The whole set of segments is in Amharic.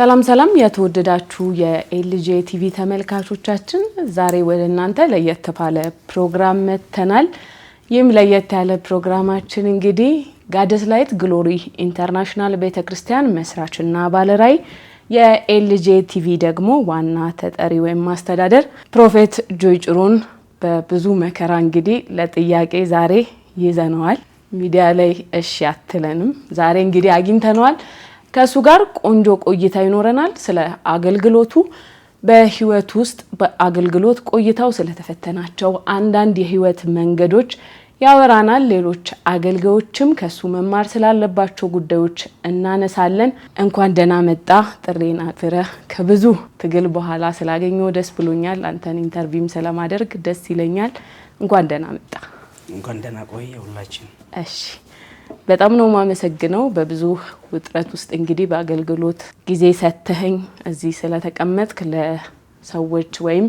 ሰላም ሰላም የተወደዳችሁ የኤልጄ ቲቪ ተመልካቾቻችን ዛሬ ወደ እናንተ ለየት ባለ ፕሮግራም መተናል። ይህም ለየት ያለ ፕሮግራማችን እንግዲህ ጋደስ ላይት ግሎሪ ኢንተርናሽናል ቤተክርስቲያን መስራችና ባለራዕይ የኤልጄ ቲቪ ደግሞ ዋና ተጠሪ ወይም ማስተዳደር ፕሮፌት ጆይ ጭሮን በብዙ መከራ እንግዲህ ለጥያቄ ዛሬ ይዘነዋል። ሚዲያ ላይ እሺ አትለንም። ዛሬ እንግዲህ አግኝተነዋል። ከሱ ጋር ቆንጆ ቆይታ ይኖረናል። ስለ አገልግሎቱ በህይወት ውስጥ በአገልግሎት ቆይታው ስለተፈተናቸው አንዳንድ የህይወት መንገዶች ያወራናል። ሌሎች አገልጋዮችም ከሱ መማር ስላለባቸው ጉዳዮች እናነሳለን። እንኳን ደህና መጣ። ጥሬን አክብረህ ከብዙ ትግል በኋላ ስላገኘው ደስ ብሎኛል። አንተን ኢንተርቪውም ስለማደርግ ደስ ይለኛል። እንኳን ደህና መጣ። እንኳን ደህና ቆየ ሁላችን። እሺ በጣም ነው ማመሰግነው። በብዙ ውጥረት ውስጥ እንግዲህ በአገልግሎት ጊዜ ሰተኸኝ እዚህ ስለተቀመጥክ ለሰዎች ወይም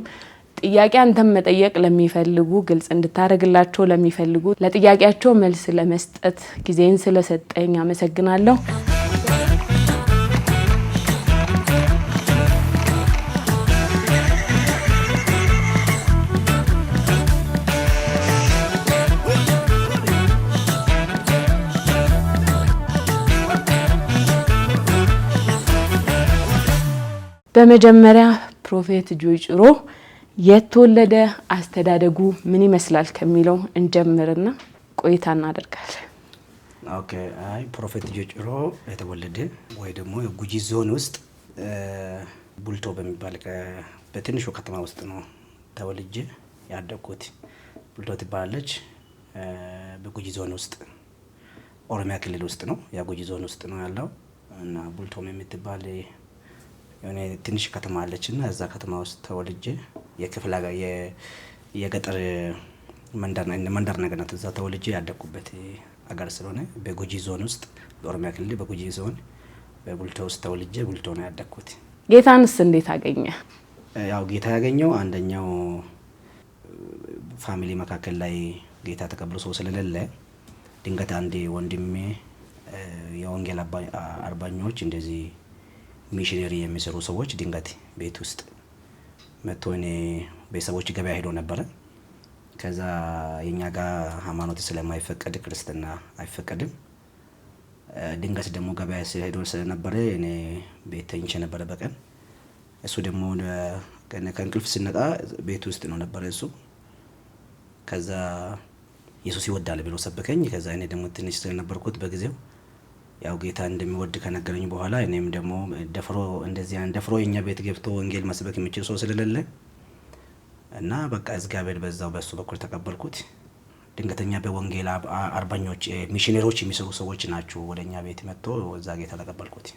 ጥያቄ አንተም መጠየቅ ለሚፈልጉ ግልጽ እንድታረግላቸው ለሚፈልጉ ለጥያቄያቸው መልስ ለመስጠት ጊዜን ስለሰጠኝ አመሰግናለሁ። በመጀመሪያ ፕሮፌት ጆይ ጭሮ የተወለደ አስተዳደጉ ምን ይመስላል ከሚለው እንጀምርና ቆይታ እናደርጋለን። ኦኬ ፕሮፌት ጆይ ጭሮ የተወለደ ወይ ደግሞ ጉጂ ዞን ውስጥ ቡልቶ በሚባል በትንሹ ከተማ ውስጥ ነው ተወልጄ ያደግኩት። ቡልቶ ትባላለች። በጉጂ ዞን ውስጥ ኦሮሚያ ክልል ውስጥ ነው። ያ ጉጂ ዞን ውስጥ ነው ያለው እና ቡልቶም የምትባል የሆነ ትንሽ ከተማ አለችና እዛ ከተማ ውስጥ ተወልጄ የክፍለ የገጠር መንደር ነገር ናት። እዛ ተወልጄ ያደግኩበት አገር ስለሆነ በጉጂ ዞን ውስጥ በኦሮሚያ ክልል በጉጂ ዞን በቡልቶ ውስጥ ተወልጄ ቡልቶ ነው ያደግኩት። ጌታንስ እንዴት አገኘ? ያው ጌታ ያገኘው አንደኛው ፋሚሊ መካከል ላይ ጌታ ተቀብሎ ሰው ስለሌለ ድንገት አንዴ ወንድሜ የወንጌል አርባኞች እንደዚህ ሚሽነሪ የሚሰሩ ሰዎች ድንገት ቤት ውስጥ መጥቶ እኔ ቤተሰቦች ገበያ ሄዶ ነበረ። ከዛ የኛ ጋር ሃይማኖት ስለማይፈቀድ ክርስትና አይፈቀድም። ድንገት ደግሞ ገበያ ሄዶ ስለነበረ እኔ ቤት ተኝቼ ነበረ በቀን። እሱ ደግሞ ከእንቅልፍ ሲነቃ ቤት ውስጥ ነው ነበረ እሱ። ከዛ ኢየሱስ ይወዳል ብሎ ሰበከኝ። ከዛ እኔ ደግሞ ትንሽ ስለነበርኩት በጊዜው ያው ጌታ እንደሚወድ ከነገረኝ በኋላ እኔም ደግሞ ደፍሮ የኛ ቤት ገብቶ ወንጌል መስበክ የሚችል ሰው ስለሌለ እና በቃ እግዚአብሔር በዛው በሱ በኩል ተቀበልኩት። ድንገተኛ በወንጌል አርባኞች ሚሽነሪዎች የሚሰሩ ሰዎች ናቸው ወደኛ ቤት መጥቶ እዛ ጌታ ተቀበልኩት።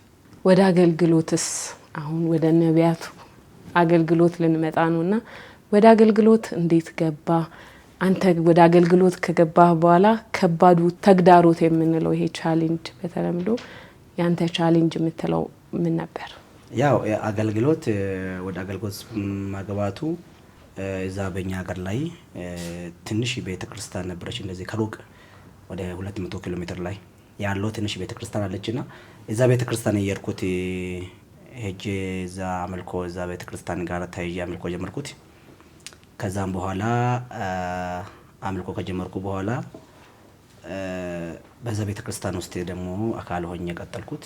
ወደ አገልግሎትስ አሁን ወደ ነቢያቱ አገልግሎት ልንመጣ ነውና ወደ አገልግሎት እንዴት ገባ? አንተ ወደ አገልግሎት ከገባህ በኋላ ከባዱ ተግዳሮት የምንለው ይሄ ቻሌንጅ በተለምዶ ያንተ ቻሌንጅ የምትለው ምን ነበር? ያው አገልግሎት ወደ አገልግሎት ማግባቱ እዛ በእኛ ሀገር ላይ ትንሽ ቤተክርስቲያን ነበረች። እንደዚህ ከሩቅ ወደ 200 ኪሎ ሜትር ላይ ያለው ትንሽ ቤተክርስቲያን አለችና እዛ ቤተክርስቲያን እየሄድኩት ሄጄ እዛ አምልኮ እዛ ቤተክርስቲያን ጋር ታይዤ አምልኮ ጀመርኩት። ከዛም በኋላ አምልኮ ከጀመርኩ በኋላ በዛ ቤተክርስቲያን ውስጥ ደግሞ አካል ሆኜ ቀጠልኩት።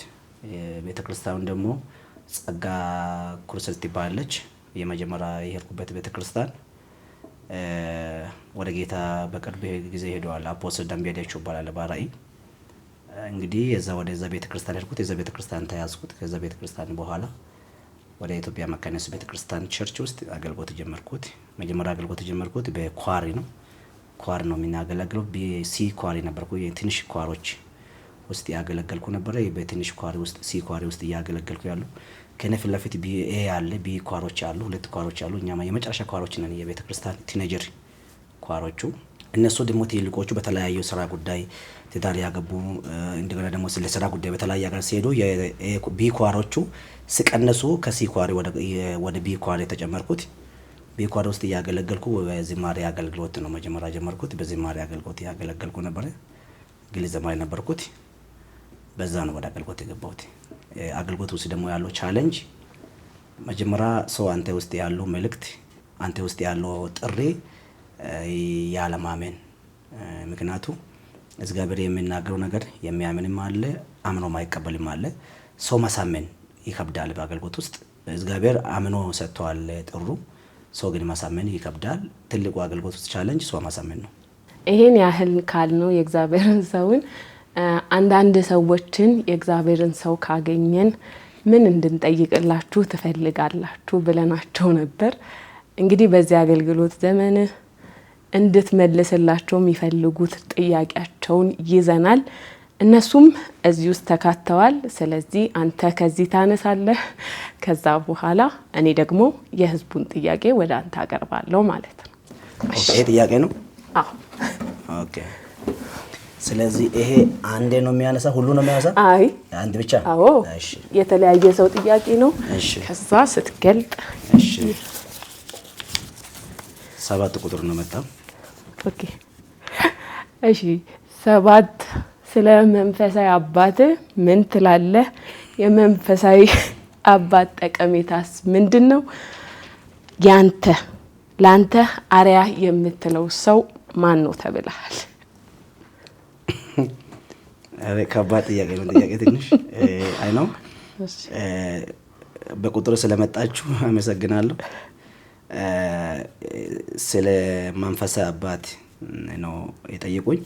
ቤተክርስቲያኑ ደግሞ ጸጋ ኩርሰት ትባላለች። የመጀመሪያ የሄድኩበት ቤተክርስቲያን ወደ ጌታ በቅርብ ጊዜ ሄደዋል። አፖስትል ዳንቢያዳቸው ይባላል ባራይ። እንግዲህ ወደዛ ቤተክርስቲያን ሄድኩት። የዛ ቤተክርስቲያን ተያዝኩት። ከዛ ቤተክርስቲያን በኋላ ወደ ኢትዮጵያ መካነ ኢየሱስ ቤተክርስቲያን ቸርች ውስጥ አገልግሎት ጀመርኩት። መጀመሪያ አገልግሎት ጀመርኩት በኳሪ ነው። ኳር ነው የሚያገለግለው። ሲ ኳሪ ነበርኩ። የትንሽ ኳሮች ውስጥ ያገለገልኩ ነበር። በትንሽ ኳሪ ውስጥ ሲ ኳሪ ውስጥ ያገለገልኩ ያለው ከነ ፊት ለፊት ቢ ኤ አለ። ቢ ኳሮች አሉ፣ ሁለት ኳሮች አሉ። እኛ የመጨረሻ ኳሮች ነን የቤተክርስቲያን ቲኔጀር ኳሮቹ። እነሱ ደግሞ ትልቆቹ በተለያዩ ስራ ጉዳይ ትዳር ያገቡ እንደገና ደግሞ ስለ ስራ ጉዳይ በተለያየ ሀገር ሲሄዱ የቢ ኳሮቹ ሲቀነሱ ከሲ ኳሪ ወደ ቢ ኳሪ ተጨመርኩት። ቢ ኳሪ ውስጥ ያገለገልኩ በዝማሬ አገልግሎት ነው መጀመሪያ ጀመርኩት። በዝማሬ አገልግሎት ያገለገልኩ ነበር። ግል ዘማሪ ነበርኩት። በዛ ነው ወደ አገልግሎት የገባሁት። አገልግሎት ውስጥ ደግሞ ያለው ቻሌንጅ መጀመሪያ ሰው አንተ ውስጥ ያለው መልእክት አንተ ውስጥ ያለው ጥሪ ያለማመን ምክንያቱ እግዚአብሔር የሚናገረው ነገር የሚያምንም አለ አምኖ ማይቀበልም አለ ሰው ማሳመን ይከብዳል በአገልግሎት ውስጥ እግዚአብሔር አምኖ ሰጥቷል ጥሩ ሰው ግን ማሳመን ይከብዳል ትልቁ አገልግሎት ውስጥ ቻሌንጅ ሰው ማሳመን ነው ይሄን ያህል ካልነው የእግዚአብሔርን ሰውን አንዳንድ ሰዎችን የእግዚአብሔርን ሰው ካገኘን ምን እንድንጠይቅላችሁ ትፈልጋላችሁ ብለናቸው ነበር እንግዲህ በዚህ አገልግሎት ዘመን እንድትመልስላቸው የሚፈልጉት ጥያቄያቸውን ይዘናል እነሱም እዚህ ውስጥ ተካተዋል ስለዚህ አንተ ከዚህ ታነሳለህ ከዛ በኋላ እኔ ደግሞ የህዝቡን ጥያቄ ወደ አንተ አቀርባለሁ ማለት ነው ኦኬ ጥያቄ ነው አዎ ኦኬ ስለዚህ ይሄ አንዴ ነው የሚያነሳ ሁሉ ነው የሚያነሳ አይ አንድ ብቻ አዎ እሺ የተለያየ ሰው ጥያቄ ነው እሺ ከዛ ስትገልጥ እሺ 7 ቁጥር ነው መጣው ኦኬ እሺ 7 ስለ መንፈሳዊ አባት ምን ትላለህ የመንፈሳዊ አባት ጠቀሜታስ ምንድነው ያንተ ላንተ አሪያ የምትለው ሰው ማን ነው ተብለሃል አሬ ከባድ ጥያቄ ነው ጥያቄ ትንሽ አይ ነው በቁጥር ስለመጣችሁ አመሰግናለሁ ስለ መንፈሳዊ አባት ነው የጠየቁኝ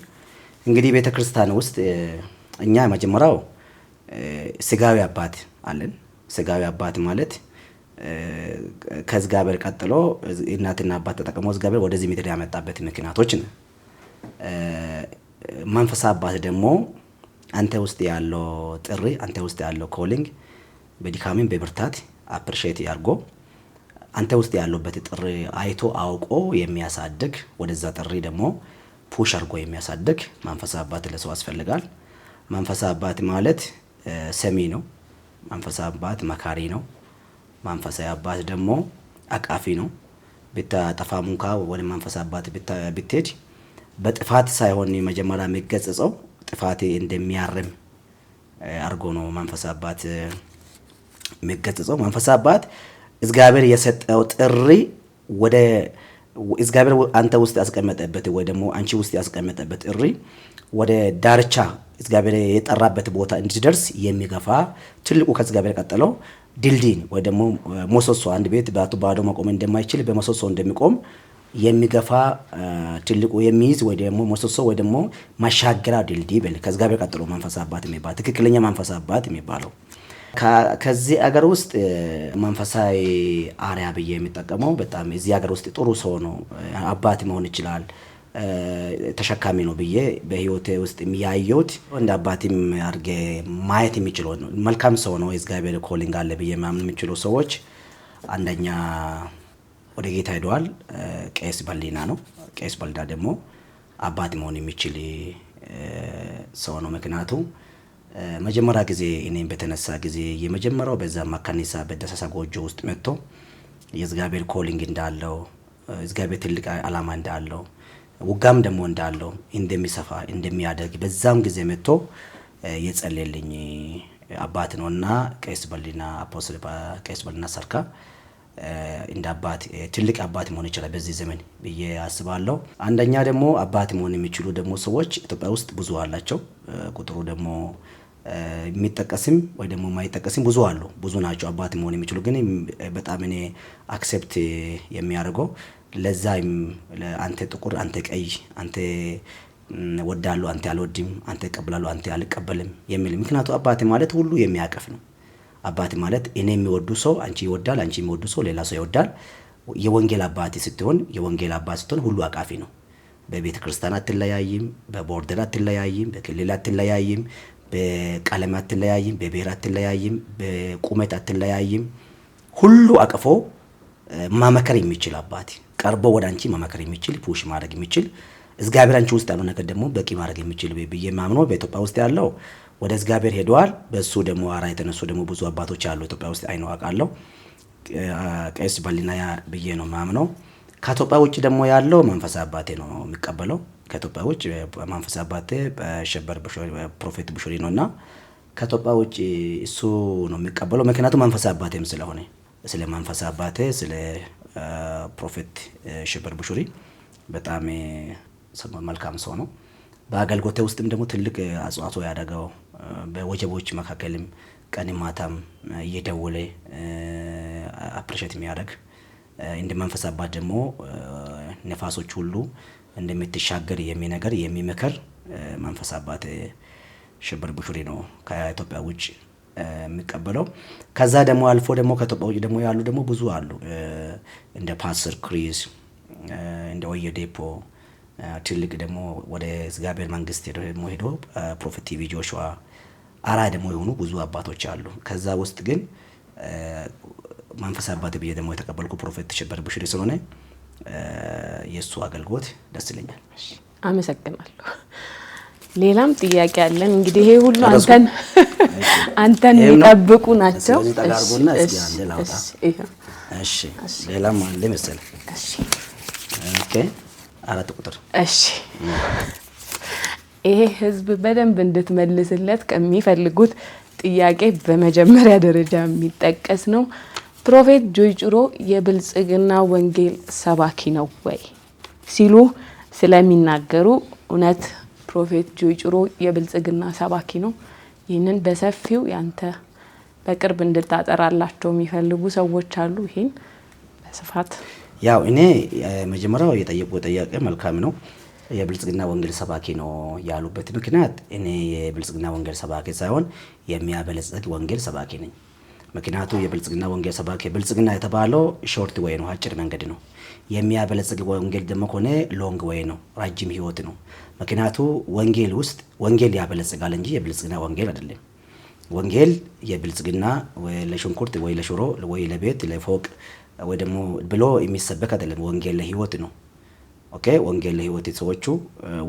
እንግዲህ ቤተክርስቲያን ውስጥ እኛ መጀመሪያው ስጋዊ አባት አለን ስጋዊ አባት ማለት ከእግዚአብሔር ቀጥሎ እናትና አባት ተጠቅሞ እግዚአብሔር ወደዚህ ምድር ያመጣበት ምክንያቶች ነው መንፈሳዊ አባት ደግሞ አንተ ውስጥ ያለው ጥሪ አንተ ውስጥ ያለው ኮሊንግ በዲካሚን በብርታት አፕሪሺየት ያርጎ አንተ ውስጥ ያለበት ጥሪ አይቶ አውቆ የሚያሳድግ ወደዛ ጥሪ ደግሞ ፑሽ አርጎ የሚያሳድግ መንፈሳዊ አባት ለሰው ያስፈልጋል መንፈሳዊ አባት ማለት ሰሚ ነው መንፈሳዊ አባት መካሪ ነው መንፈሳዊ አባት ደግሞ አቃፊ ነው በተጠፋሙ እንኳ ወደ መንፈሳዊ አባት ብትሄድ በጥፋት ሳይሆን መጀመሪያ የሚገጸጸው ጥፋቴ እንደሚያርም አርጎ ነው መንፈሳዊ አባት የሚገጸጸው መንፈሳዊ አባት እግዚአብሔር የሰጠው ጥሪ ወደ እግዚአብሔር አንተ ውስጥ ያስቀመጠበት ወይ ደግሞ አንቺ ውስጥ ያስቀመጠበት ጥሪ ወደ ዳርቻ እግዚአብሔር የጠራበት ቦታ እንዲደርስ የሚገፋ ትልቁ ከእግዚአብሔር ቀጥሎ ድልድይ ወይ ደግሞ ሞሶሶ አንድ ቤት ባዶ መቆም እንደማይችል በሞሶሶ እንደሚቆም የሚገፋ ትልቁ የሚይዝ ወይ ደግሞ ሞሶሶ ወይ ደግሞ ማሻገራ ድልድይ በል ከእግዚአብሔር ቀጥሎ መንፈሳዊ አባት የሚባል ትክክለኛ መንፈሳዊ አባት የሚባለው ከዚህ አገር ውስጥ መንፈሳዊ አሪያ በየ የሚጠቀመው በጣም እዚህ አገር ውስጥ ጥሩ ሰው ነው አባት መሆን ይችላል ተሸካሚ ነው በየ በህይወቴ ውስጥ የሚያየውት እንደ አባትም አርገ ማየት የሚችለው መልካም ሰው ነው እግዚአብሔር ኮሊንግ አለ በየ ማምን የሚችለው ሰዎች አንደኛ ወደ ጌታ ሄደዋል ቄስ በሊና ነው ቄስ በልዳ ደግሞ አባት መሆን የሚችል ሰው ነው ምክንያቱም መጀመሪያ ጊዜ እኔም በተነሳ ጊዜ የመጀመሪያው በዛ ማካኒሳ በደሳሳ ጎጆ ውስጥ መጥቶ የእግዚአብሔር ኮሊንግ እንዳለው እግዚአብሔር ትልቅ ዓላማ እንዳለው ውጋም ደግሞ እንዳለው እንደሚሰፋ እንደሚያደርግ በዛም ጊዜ መጥቶ የጸለየልኝ አባት ነውና ቄስ በሊና አፖስቶል ቄስ በሊና ሰርካ እንደ አባት ትልቅ አባት መሆን ይችላል በዚህ ዘመን ብዬ አስባለሁ አንደኛ ደግሞ አባት መሆን የሚችሉ ደግሞ ሰዎች ኢትዮጵያ ውስጥ ብዙ አላቸው ቁጥሩ ደግሞ የሚጠቀስም ወይ ደግሞ ማይጠቀስም ብዙ አሉ ብዙ ናቸው አባት መሆን የሚችሉ ግን በጣም እኔ አክሴፕት የሚያደርገው ለዛም አንተ ጥቁር አንተ ቀይ አንተ ወዳለው አንተ አልወድም አንተ ቀበላለው አንተ አልቀበልም የሚል ምክንያቱ አባት ማለት ሁሉ የሚያቀፍ ነው አባት ማለት እኔ የሚወዱ ሰው አንቺ ይወዳል አንቺ የሚወዱ ሰው ሌላ ሰው ይወዳል የወንጌል አባት ስትሆን የወንጌል አባት ስትሆን ሁሉ አቃፊ ነው በቤተ ክርስቲያን አትለያይም በቦርደር አትለያይም በክልል አትለያይም በቀለም አትለያይም በብሔር አትለያይም በቁመት አትለያይም ሁሉ አቅፎ ማመከር የሚችል አባት ቀርቦ ወደ አንቺ ማመከር የሚችል ፑሽ ማድረግ የሚችል እግዚአብሔር አንቺ ውስጥ ያለው ነገር ደግሞ በቂ ማድረግ የሚችል በብዬ ማምኖ በኢትዮጵያ ውስጥ ያለው ወደ እግዚአብሔር ሄደዋል በሱ ደግሞ አራ የተነሱ ደግሞ ብዙ አባቶች አሉ ኢትዮጵያ ውስጥ አይነው አቃለው ቄስ በሊና ብዬ ነው ማምነው ከኢትዮጵያ ውጭ ደግሞ ያለው መንፈሳዊ አባቴ ነው የሚቀበለው ከኢትዮጵያ ውጭ መንፈሳዊ አባቴ በሸበር ፕሮፌት ቡሽሪ ነውና ከኢትዮጵያ ውጭ እሱ ነው የሚቀበለው። ምክንያቱም መንፈሳዊ አባቴም ስለሆነ ስለ መንፈሳዊ አባቴ ስለ ፕሮፌት ሽብር ቡሹሪ በጣም መልካም ሰው ነው። በአገልግሎቴ ውስጥም ደግሞ ትልቅ አጽዋዕቶ ያደረገው በወጀቦች መካከልም ቀን ማታም እየደወለ አፕሪሼት የሚያደርግ እንደ መንፈሳዊ አባት ደግሞ ነፋሶች ሁሉ እንደምትሻገር የሚነገር የሚመከር መንፈሳዊ አባት ሽብር ቡሹሪ ነው ከኢትዮጵያ ውጭ የሚቀበለው። ከዛ ደግሞ አልፎ ደግሞ ከኢትዮጵያ ውጭ ደግሞ ያሉ ደግሞ ብዙ አሉ እንደ ፓስተር ክሪስ እንደ ኦየዴፖ ትልቅ ደግሞ ወደ እግዚአብሔር መንግስት ሄዶ ፕሮፌት ቲቪ ጆሹዋ አራያ ደግሞ የሆኑ ብዙ አባቶች አሉ። ከዛ ውስጥ ግን መንፈሳዊ አባት ብዬ ደግሞ የተቀበልኩ ፕሮፌት ሽብር ቡሹሪ ስለሆነ የእሱ አገልግሎት ደስ ይለኛል። አመሰግናለሁ። ሌላም ጥያቄ አለን። እንግዲህ ይሄ ሁሉ አንተን የሚጠብቁ ናቸው። እሺ ሌላም አለ መሰለኝ። ኦኬ 4 ቁጥር። እሺ ይሄ ህዝብ በደንብ እንድትመልስለት ከሚፈልጉት ጥያቄ በመጀመሪያ ደረጃ የሚጠቀስ ነው። ፕሮፌት ጆይ ጩሮ የብልጽግና ወንጌል ሰባኪ ነው ወይ ሲሉ ስለሚናገሩ እውነት ፕሮፌት ጆይ ጩሮ የብልጽግና ሰባኪ ነው? ይህንን በሰፊው ያንተ በቅርብ እንድታጠራላቸው የሚፈልጉ ሰዎች አሉ። ይሄን በስፋት ያው እኔ መጀመሪያው የጠየቁት ጥያቄ መልካም ነው። የብልጽግና ወንጌል ሰባኪ ነው ያሉበት ምክንያት እኔ የብልጽግና ወንጌል ሰባኪ ሳይሆን የሚያበለጽግ ወንጌል ሰባኪ ነኝ። ምክንያቱ የብልጽግና ወንጌል ሰባኪ ብልጽግና የተባለው ሾርት ዌይ ነው፣ አጭር መንገድ ነው። የሚያበለጽግ ወንጌል ደግሞ ከሆነ ሎንግ ዌይ ነው፣ ረጅም ህይወት ነው። ምክንያቱ ወንጌል ውስጥ ወንጌል ያበለጽጋል እንጂ የብልጽግና ወንጌል አይደለም። ወንጌል የብልጽግና ወይ ለሽንኩርት ወይ ለሽሮ ወይ ለቤት ለፎቅ ወይ ደግሞ ብሎ የሚሰበክ አይደለም። ወንጌል ለህይወት ነው። ኦኬ ወንጌል ለህይወት ሰዎቹ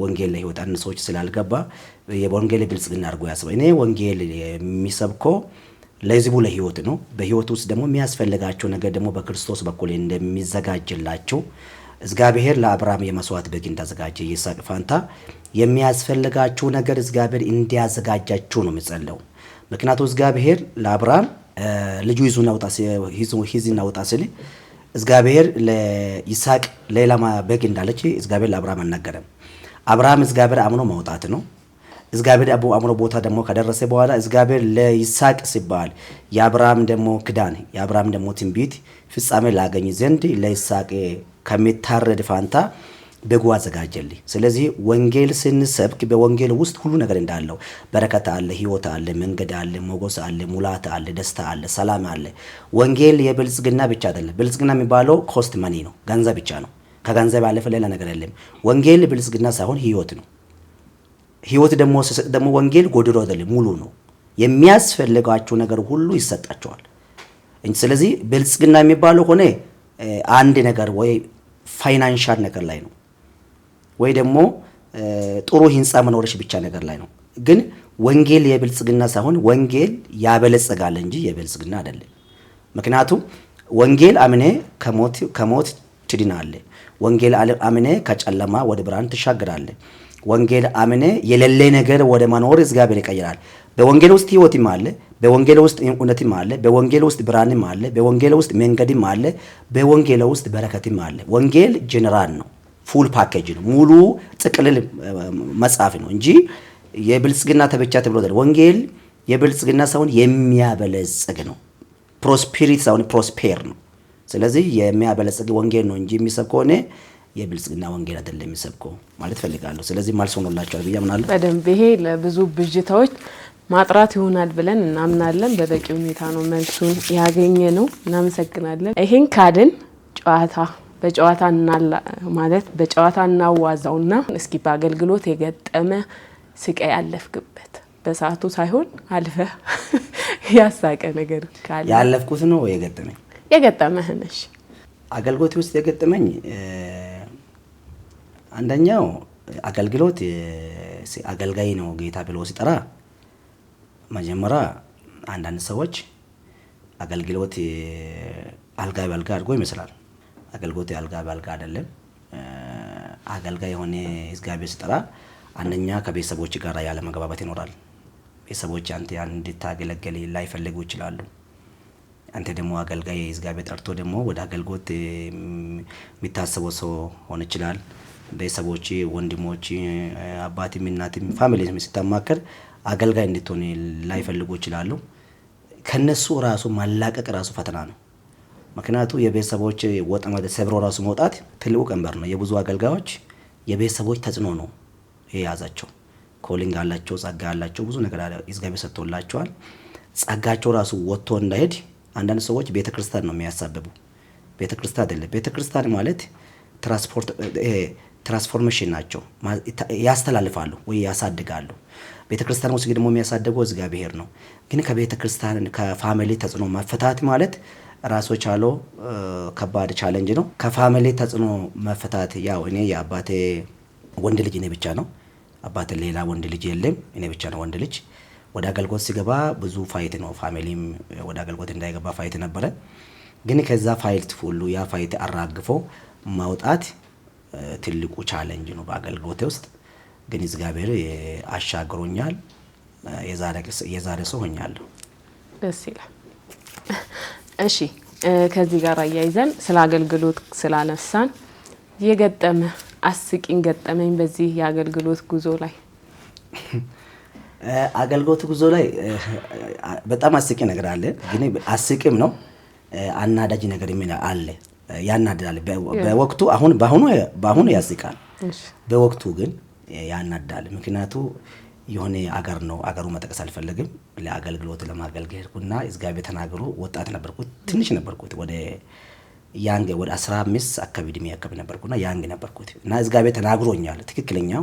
ወንጌል ለህይወት አንድ ሰዎች ስላልገባ የወንጌል ብልጽግና አድርጎ ያስበው። እኔ ወንጌል የሚሰብከው ለህዝቡ ለህይወት ነው። በህይወት ውስጥ ደግሞ የሚያስፈልጋቸው ነገር ደግሞ በክርስቶስ በኩል እንደሚዘጋጅላቸው እግዚአብሔር ለአብርሃም የመስዋዕት በግ እንዳዘጋጀ ይስሐቅ ፋንታ የሚያስፈልጋቸው ነገር እግዚአብሔር እንዲያዘጋጃቸው ነው የሚጸለው። ምክንያቱም እግዚአብሔር ለአብርሃም ልጁ ይዙና ውጣ ሲል እግዚአብሔር ለይስሐቅ ሌላ በግ እንዳለች እግዚአብሔር ለአብርሃም አልነገረም። አብርሃም እግዚአብሔር አምኖ መውጣት ነው። እግዚአብሔር አምኖ ቦታ ደግሞ ከደረሰ በኋላ እግዚአብሔር ለይስሐቅ ሲባል የአብርሃም ደግሞ ክዳን የአብርሃም ደግሞ ትንቢት ፍጻሜ ላገኝ ዘንድ ለይስሐቅ ከሚታረድ ፋንታ በጉ አዘጋጀልኝ። ስለዚህ ወንጌል ስንሰብክ በወንጌል ውስጥ ሁሉ ነገር እንዳለው በረከት አለ፣ ህይወት አለ፣ መንገድ አለ፣ ሞገስ አለ፣ ሙላት አለ፣ ደስታ አለ፣ ሰላም አለ። ወንጌል የብልጽግና ብቻ አይደለም። ብልጽግና የሚባለው ኮስት መኒ ነው፣ ገንዘብ ብቻ ነው። ከገንዘብ ያለፈ ሌላ ነገር የለም። ወንጌል ብልጽግና ሳይሆን ህይወት ነው። ህይወት ደግሞ ወንጌል ጎድሎ አይደለም፣ ሙሉ ነው። የሚያስፈልጋቸው ነገር ሁሉ ይሰጣቸዋል። ስለዚህ ብልጽግና የሚባለው ሆነ አንድ ነገር ወይ ፋይናንሻል ነገር ላይ ነው ወይ ደግሞ ጥሩ ህንጻ መኖርሽ ብቻ ነገር ላይ ነው። ግን ወንጌል የብልጽግና ሳይሆን ወንጌል ያበለጽጋል እንጂ የብልጽግና አይደለም። ምክንያቱም ወንጌል አምኔ ከሞት ትድናለህ። ወንጌል አምኔ ከጨለማ ወደ ብርሃን ትሻገራለህ። ወንጌል አምኔ የሌለ ነገር ወደ መኖር እግዚአብሔር ይቀይራል። በወንጌል ውስጥ ህይወትም አለ፣ በወንጌል ውስጥ እውነትም አለ፣ በወንጌል ውስጥ ብርሃንም አለ፣ በወንጌል ውስጥ መንገድም አለ፣ በወንጌል ውስጥ በረከትም አለ። ወንጌል ጀነራል ነው፣ ፉል ፓኬጅ ነው፣ ሙሉ ጥቅልል መጽሐፍ ነው እንጂ የብልጽግና ተብቻ ተብሎ አይደለም። ወንጌል የብልጽግና ሳይሆን የሚያበለጽግ ነው። ፕሮስፔሪቲ ሳይሆን ፕሮስፔር ነው። ስለዚህ የሚያበለጽግ ወንጌል ነው እንጂ የሚሰብከው እኔ የብልጽግና ወንጌል አይደለም የሚሰብከው ማለት ፈልጋለሁ። ስለዚህ መልስ ሆኖላችኋል ብዬ አምናለሁ። በደንብ ይሄ ለብዙ ብዥታዎች ማጥራት ይሆናል ብለን እናምናለን። በበቂ ሁኔታ ነው መልሱን ያገኘ ነው። እናመሰግናለን። ይሄን ካድን በጨዋታ እናዋዛውና እስኪ በአገልግሎት የገጠመ ስቃይ ያለፍክበት በሰዓቱ ሳይሆን አልፈ ያሳቀ ነገር ካለ ያለፍኩት ነው የገጠመህ ነሽ? አገልግሎት ውስጥ የገጠመኝ አንደኛው አገልግሎት አገልጋይ ነው ጌታ ብሎ ሲጠራ መጀመሪያ አንዳንድ ሰዎች አገልግሎት አልጋ በአልጋ አድርጎ ይመስላል። አገልግሎት አልጋ በአልጋ አይደለም። አገልጋይ የሆነ እግዚአብሔር ሲጠራ አንደኛ ከቤተሰቦች ጋር ያለ መግባባት ይኖራል። ቤተሰቦች አንተ እንድታገለግል ላይፈልጉ ይችላሉ። አንተ ደግሞ አገልጋይ እግዚአብሔር ጠርቶ ደግሞ ወደ አገልግሎት የሚታሰበው ሰው ሆነ ይችላል። ቤተሰቦች፣ ወንድሞች፣ አባትም እናትም ፋሚሊ ስታማከር አገልጋይ እንድትሆን ላይፈልጉ ይችላሉ። ከነሱ ራሱ ማላቀቅ ራሱ ፈተና ነው። ምክንያቱም የቤተሰቦች ወጥመድ ሰብሮ ራሱ መውጣት ትልቁ ቀንበር ነው። የብዙ አገልጋዮች የቤተሰቦች ተጽዕኖ ነው የያዛቸው። ኮሊንግ አላቸው፣ ጸጋ አላቸው፣ ብዙ ነገር እግዚአብሔር ሰጥቶላቸዋል። ጸጋቸው ራሱ ወጥቶ እንዳይሄድ አንዳንድ ሰዎች ቤተክርስቲያን ነው የሚያሳብቡ። ቤተክርስቲያን አይደለም። ቤተክርስቲያን ማለት ትራንስፎርሜሽን ናቸው፣ ያስተላልፋሉ ወይ ያሳድጋሉ። ቤተክርስቲያን ውስጥ ደግሞ የሚያሳድገው እግዚአብሔር ነው። ግን ከቤተክርስቲያን ከፋሚሊ ተጽዕኖ መፈታት ማለት ራሱ ቻሎ ከባድ ቻሌንጅ ነው። ከፋሚሊ ተጽዕኖ መፈታት ያው እኔ የአባቴ ወንድ ልጅ እኔ ብቻ ነው። አባቴ ሌላ ወንድ ልጅ የለም፣ እኔ ብቻ ነው ወንድ ልጅ። ወደ አገልግሎት ሲገባ ብዙ ፋይት ነው። ፋሚሊም ወደ አገልግሎት እንዳይገባ ፋይት ነበረ። ግን ከዛ ፋይት ሁሉ ያ ፋይት አራግፎ ማውጣት ትልቁ ቻሌንጅ ነው በአገልግሎት ውስጥ። ግን እግዚአብሔር አሻግሮኛል። የዛሬ ሰው ሆኛለሁ። ደስ ይላል። እሺ ከዚህ ጋር አያይዘን ስለ አገልግሎት ስላነሳን የገጠመ አስቂኝ ገጠመኝ በዚህ የአገልግሎት ጉዞ ላይ? አገልግሎት ጉዞ ላይ በጣም አስቂ ነገር አለ። ግን አስቂም ነው፣ አናዳጅ ነገር ምን አለ፣ ያናዳል። በወቅቱ በአሁኑ ያስቃል፣ በወቅቱ ግን ያናዳል። ምክንያቱ የሆነ አገር ነው። አገሩ መጠቀስ አልፈልግም። ለአገልግሎት ለማገልገል ሄድኩና እግዚአብሔር ተናግሮ ወጣት ነበርኩት፣ ትንሽ ነበርኩት። ወደ 15 አካባቢ እድሜ ነበርኩና ያንግ ነበርኩት እና እግዚአብሔር ተናግሮኛል። ትክክለኛው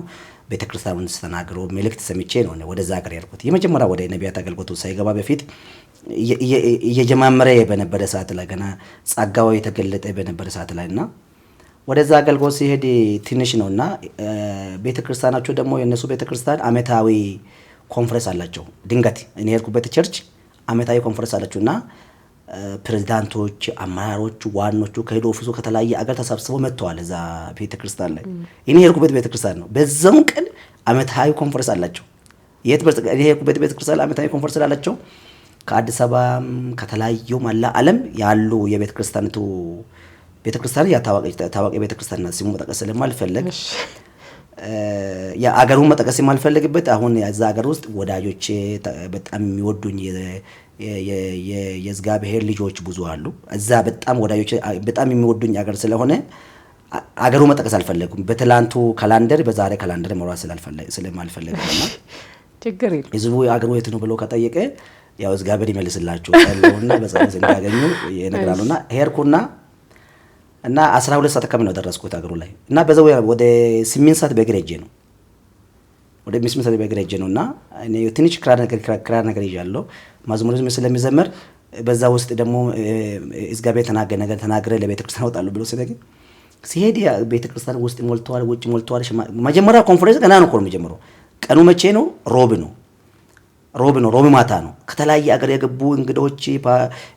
ቤተክርስቲያኑን ተናግሮ መልእክት ሰምቼ ነው ወደዛ ሀገር ያልኩት። የመጀመሪያ ወደ ነቢያት አገልግሎት ሳይገባ በፊት እየጀማመረ በነበረ ሰዓት ላይ ገና ጸጋው የተገለጠ በነበረ ሰዓት ላይና ወደዛ አገልግሎት ሲሄድ ትንሽ ነውና ቤተክርስቲያናቸው ደግሞ የነሱ ቤተክርስቲያን አመታዊ ኮንፈረንስ አላቸው። ድንገት እኔ ሄድኩበት ቸርች አመታዊ ኮንፈረንስ አላቸውና ፕሬዝዳንቶች፣ አመራሮች፣ ዋኖቹ ከሄዶ ኦፊሱ ከተለያየ አገር ተሰብስበው መጥተዋል እዛ ቤተክርስቲያን ላይ። እኔ ሄድኩበት ቤተክርስቲያን ነው። በዛው ቀን አመታዊ ኮንፈረንስ አላቸው። እኔ ሄድኩበት ቤተክርስቲያን አመታዊ ኮንፈረንስ አላቸው። ከአዲስ አበባም ከተለያዩ መላ ዓለም ያሉ የቤተክርስቲያኒቱ ቤተክርስቲያን ታዋቂ ቤተክርስቲያን ስሙ መጠቀስ ስለማልፈልግ የአገሩን መጠቀስ የማልፈልግበት አሁን እዛ አገር ውስጥ ወዳጆቼ በጣም የሚወዱኝ የእግዚአብሔር ልጆች ብዙ አሉ። እዛ በጣም ወዳጆቼ በጣም የሚወዱኝ አገር ስለሆነ አገሩ መጠቀስ አልፈለጉም። በትላንቱ ካላንደር በዛሬ ካላንደር መውራት ስለማልፈልግ ነው። ችግር የለም። ህዝቡ አገሩ የት ነው ብሎ ከጠየቀ ያው እግዚአብሔር ይመልስላችሁ ያለውና በጸሎት እንዲያገኙ ይነግራሉና ሄርኩና እና 12 ሰዓት አካባቢ ነው ደረስኩት አገሩ ላይ እና በዛው ወደ 8 ሰዓት በእግሬ ሄጄ ነው ወደ 8 ሰዓት በእግሬ ሄጄ ነውና እኔ ትንሽ ክራር ነገር ይዣለሁ መዝሙር ስለሚዘመር በዛ ውስጥ ደግሞ እግዚአብሔር ተናገረ ለቤተክርስቲያን ወጣሉ ብሎ ሲሄድ ቤተክርስቲያን ውስጥ ሞልቷል፣ ውጭ ሞልቷል። መጀመሪያ ኮንፈረንስ ገና ነው የሚጀምረው። ቀኑ መቼ ነው? ሮብ ማታ ነው። ከተለያየ አገር የገቡ እንግዶች፣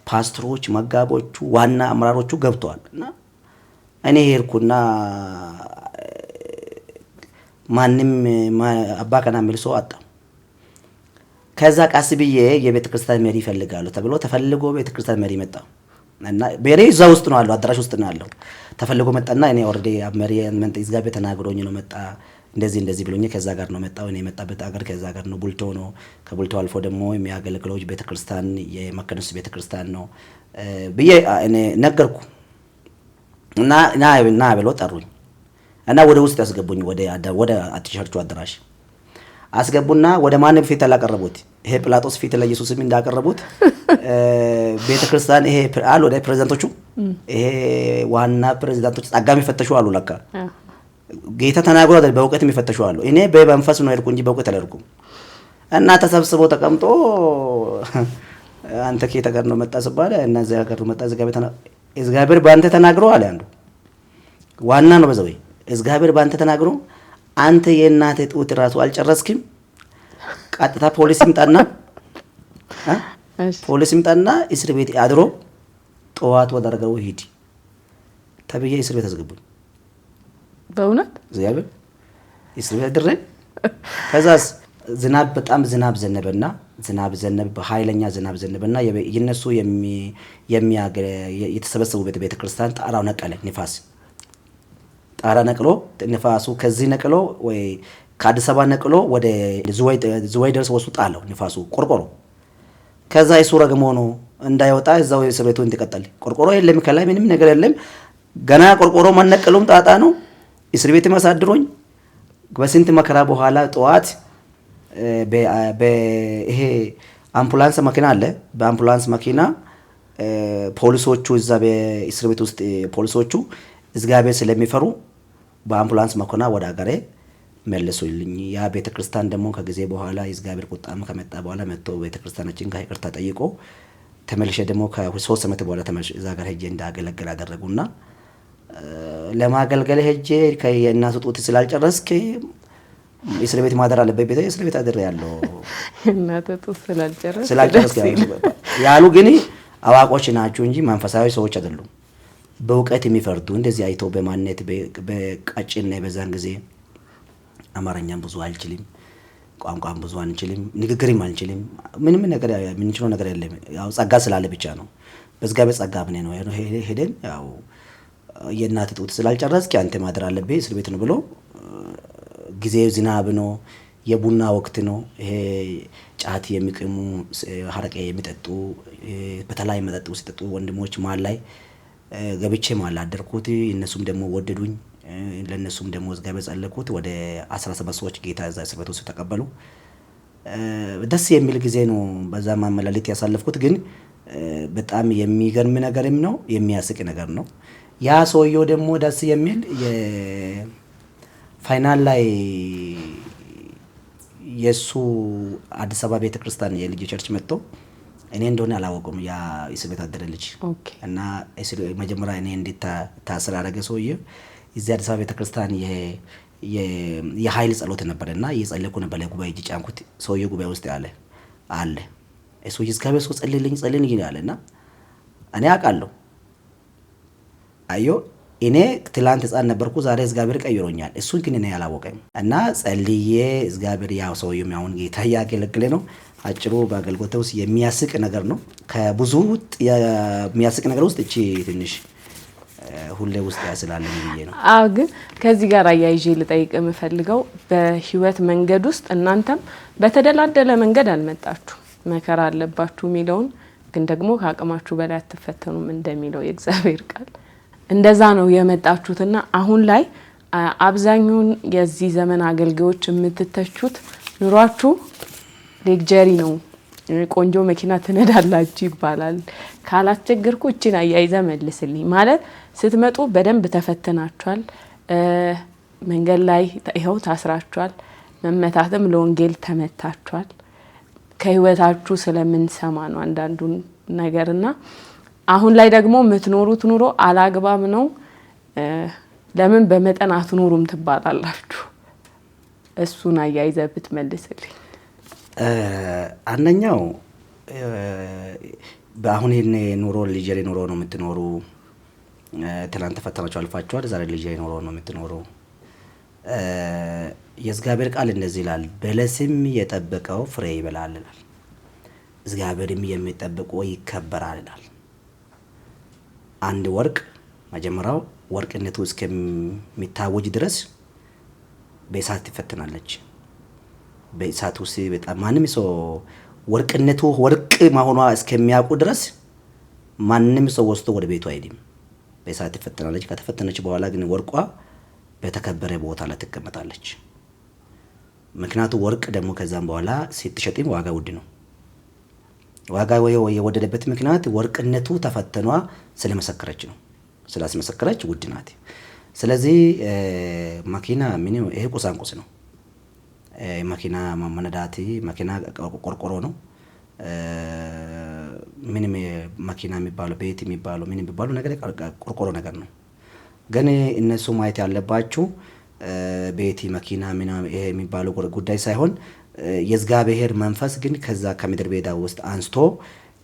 ፓስተሮች፣ መጋቦቹ፣ ዋና አመራሮቹ ገብተዋል እና እኔ ሄድኩና ማንም አባ ከና የሚል ሰው አጣ። ከዛ ቃስ ብዬ የቤተክርስቲያን መሪ ይፈልጋሉ ተብሎ ተፈልጎ ቤተክርስቲያን መሪ መጣ እና በሬ እዛ ውስጥ ነው አለው፣ አዳራሽ ውስጥ ነው አለው። ተፈልጎ መጣና እኔ ኦሬዲ መሪ እግዚአብሔር ተናግሮኝ ነው መጣ፣ እንደዚህ ብሎኝ ከዛ ጋር ነው መጣው። እኔ የመጣበት አገር ከዛ ጋር ነው ቡልቶ ነው። ከቡልቶ አልፎ ደግሞ የሚያገለግለው ቤተክርስቲያን የመከነስ ቤተክርስቲያን ነው ብዬ እኔ ነገርኩ እና ና ብሎ ጠሩኝ እና ወደ ውስጥ ያስገቡኝ። ወደ አትሸርቹ አዳራሽ አስገቡና ወደ ማን ፊት አላቀረቡት? ይሄ ጲላጦስ ፊት ለኢየሱስም እንዳቀረቡት ቤተክርስቲያን ይሄ አሉ ወደ ፕሬዝዳንቶቹ ይሄ ዋና ፕሬዝዳንቶች ጸጋም ይፈተሹ አሉ። ለካ ጌታ ተናግሮ አይደል በእውቀት የሚፈተሹ አሉ። እኔ በመንፈስ ነው ሄድኩ እንጂ በእውቀት አልሄድኩም። እና ተሰብስበው ተቀምጦ አንተ ከየት ሀገር ነው መጣ ሲባል እና እዚያ ሀገር ነው መጣ እግዚአብሔር በአንተ ተናግሮ አለ አንዱ ዋና ነው በዛው እግዚአብሔር በአንተ ተናግሮ አንተ የእናቴ ጡት ራሱ አልጨረስክም። ቀጥታ ፖሊስ ይምጣና እስር ቤት አድሮ ጠዋት ወደ አርገው ሂድ ተብዬ እስር ቤት አስገቡኝ። በእውነት እግዚአብሔር እስር ቤት ድረስ ከዛስ ዝናብ በጣም ዝናብ ዘነበ ኃይለኛ ዝናብ ዘነበና የነሱ የተሰበሰቡበት ቤተክርስቲያን ጣራው ነቀለ። ጣራ ነቅሎ ንፋሱ ከዚህ ነቅሎ ወይ ከአዲስ አበባ ነቅሎ ወደ ዝዋይ ደርሶ ወስዶ ጣለው ንፋሱ ቆርቆሮ። ከዛ እሱ ረግሞ ነው እንዳይወጣ እዛው እስር ቤቱ እንዲቀጥል። ቆርቆሮ የለም ከላይ ምንም ነገር የለም። ገና ቆርቆሮ ማነቀሉም ጣጣ ነው። እስር ቤት ማሳድሮኝ በስንት መከራ በኋላ ጠዋት በይሄ አምቡላንስ መኪና አለ። በአምቡላንስ መኪና ፖሊሶቹ እዛ በእስር ቤት ውስጥ ፖሊሶቹ እግዚአብሔር ስለሚፈሩ በአምቡላንስ መኪና ወደ ሀገሬ መልሶልኝ። ያ ቤተክርስቲያን ደግሞ ከጊዜ በኋላ የእግዚአብሔር ቁጣም ከመጣ በኋላ መጥቶ ቤተክርስቲያናችን ጋር ይቅርታ ጠይቆ ተመልሼ ደግሞ ከ3 ዓመት በኋላ ተመልሼ እዛ ጋር ሄጄ እንዳገለግል አደረጉና ለማገልገል ሄጄ ከየእናቱ ጡት ስላልጨረስክ እስር ቤት ማደር አለበት ቤተ እስር ቤት አደረ ያለው እናቱ ጡት ስላልጨረስክ ያሉ ግን አዋቆች ናቸው እንጂ መንፈሳዊ ሰዎች አይደሉም። በእውቀት የሚፈርዱ እንደዚህ አይቶ በማንነት በቀጭን ነው። በዛን ጊዜ አማርኛም ብዙ አልችልም፣ ቋንቋም ብዙ አንችልም፣ ንግግርም አንችልም። ምንም ነገር የምንችለው ነገር የለም። ያው ጸጋ ስላለ ብቻ ነው። በእግዚአብሔር ጸጋ ብኔ ነው ሄደን ያው የእናት ጡት ስላልጨረስክ አንተ ማደር አለብህ እስር ቤት ነው ብሎ ጊዜው ዝናብ ነው፣ የቡና ወቅት ነው። ይሄ ጫት የሚቅሙ ሀረቄ የሚጠጡ በተለይ መጠጥ ውስጥ ሲጠጡ ወንድሞች መሀል ላይ ገብቼ መሀል አደርኩት። እነሱም ደግሞ ወደዱኝ። ለነሱም ደግሞ እግዚአብሔር ጸለይኩት። ወደ 17 ሰዎች ጌታ እዛ እስር ቤት ውስጥ ተቀበሉ። ደስ የሚል ጊዜ ነው በዛ ማመላለጥ ያሳለፍኩት። ግን በጣም የሚገርም ነገርም ነው የሚያስቅ ነገር ነው። ያ ሰውየው ደግሞ ደስ የሚል የፋይናል ላይ የሱ አዲስ አበባ ቤተክርስቲያን የልጅ ቸርች መጥቶ እኔ እንደሆነ አላወቁም። ያ እስር ቤት አደረ ልጅ እና መጀመሪያ እኔ እንዴት ታስር አደረገ ሰውየው እዚህ አዲስ አበባ ቤተክርስቲያን የኃይል ጸሎት ነበርና እየጸለይኩ ነበር። ለጉባኤ እጅ ጫንኩት። ሰውየው ጉባኤ ውስጥ አለ እሱ እግዚአብሔር ሰው ጸልይልኝ ይላልና እኔ አውቃለሁ። አዮ እኔ ትላንት ህፃን ነበርኩ፣ ዛሬ እግዚአብሔር ቀይሮኛል። እሱን ግን እኔ አላወቀም እና ጸልዬ እግዚአብሔር ያው ሰውየው ያውን ጌታ ያገለግለ ነው። አጭሩ በአገልግሎት ውስጥ የሚያስቅ ነገር ነው። ከብዙ የሚያስቅ ነገር ውስጥ እቺ ትንሽ ሁሌ ውስጥ ያስላል ብዬ ነው። አዎ፣ ግን ከዚህ ጋር አያይዤ ልጠይቅ የምፈልገው በህይወት መንገድ ውስጥ እናንተም በተደላደለ መንገድ አልመጣችሁ፣ መከራ አለባችሁ የሚለውን ግን ደግሞ ከአቅማችሁ በላይ አትፈተኑም እንደሚለው የእግዚአብሔር ቃል እንደዛ ነው የመጣችሁትና አሁን ላይ አብዛኛውን የዚህ ዘመን አገልጋዮች የምትተቹት ኑሯችሁ ሌክጀሪ ነው፣ ቆንጆ መኪና ትነዳላችሁ ይባላል። ካላስቸገርኩ እቺን አያይዘ መልስልኝ ማለት ስትመጡ በደንብ ተፈትናችኋል። መንገድ ላይ ይኸው ታስራችኋል። መመታትም ለወንጌል ተመታችኋል። ከህይወታችሁ ስለምንሰማ ነው አንዳንዱን ነገርና አሁን ላይ ደግሞ የምትኖሩት ኑሮ አላግባብ ነው። ለምን በመጠን አትኖሩም ትባላላችሁ? እሱን አያይዘ ብትመልስልኝ። አንደኛው በአሁን ኑሮ ሊጀሪ ኑሮ ነው የምትኖሩ። ትናንት ፈተናችሁ አልፋችኋል፣ ዛሬ ሊጀሪ ኑሮ ነው የምትኖሩ። የእግዚአብሔር ቃል እንደዚህ ይላል፣ በለስም የጠበቀው ፍሬ ይበላል ይላል፣ እግዚአብሔርም የሚጠብቀው ይከበራል ይላል። አንድ ወርቅ መጀመሪያው ወርቅነቱ እስከሚታወጅ ድረስ በእሳት ትፈተናለች። በእሳት ውስጥ በጣም ማንም ሰው ወርቅነቱ ወርቅ መሆኗ እስከሚያውቁ ድረስ ማንም ሰው ወስዶ ወደ ቤቱ አይሄድም። በእሳት ትፈተናለች። ከተፈተነች በኋላ ግን ወርቋ በተከበረ ቦታ ላይ ትቀመጣለች። ምክንያቱም ወርቅ ደግሞ ከዛም በኋላ ስትሸጥም ዋጋ ውድ ነው። ዋጋ የወደደበት ምክንያት ወርቅነቱ ተፈተኗ ስለመሰከረች ነው። ስላስመሰከረች ውድ ናት። ስለዚህ መኪና ምን ይሄ ቁሳቁስ ነው። መኪና ማመነዳት መኪና ቆርቆሮ ነው። ምንም መኪና የሚባለው ቤት የሚባለው ምን የሚባለው ነገር ቆርቆሮ ነገር ነው። ግን እነሱ ማየት ያለባችሁ ቤት መኪና ምን ይሄ የሚባለው ጉዳይ ሳይሆን የእግዚአብሔር መንፈስ ግን ከዛ ከምድር ቤዳ ውስጥ አንስቶ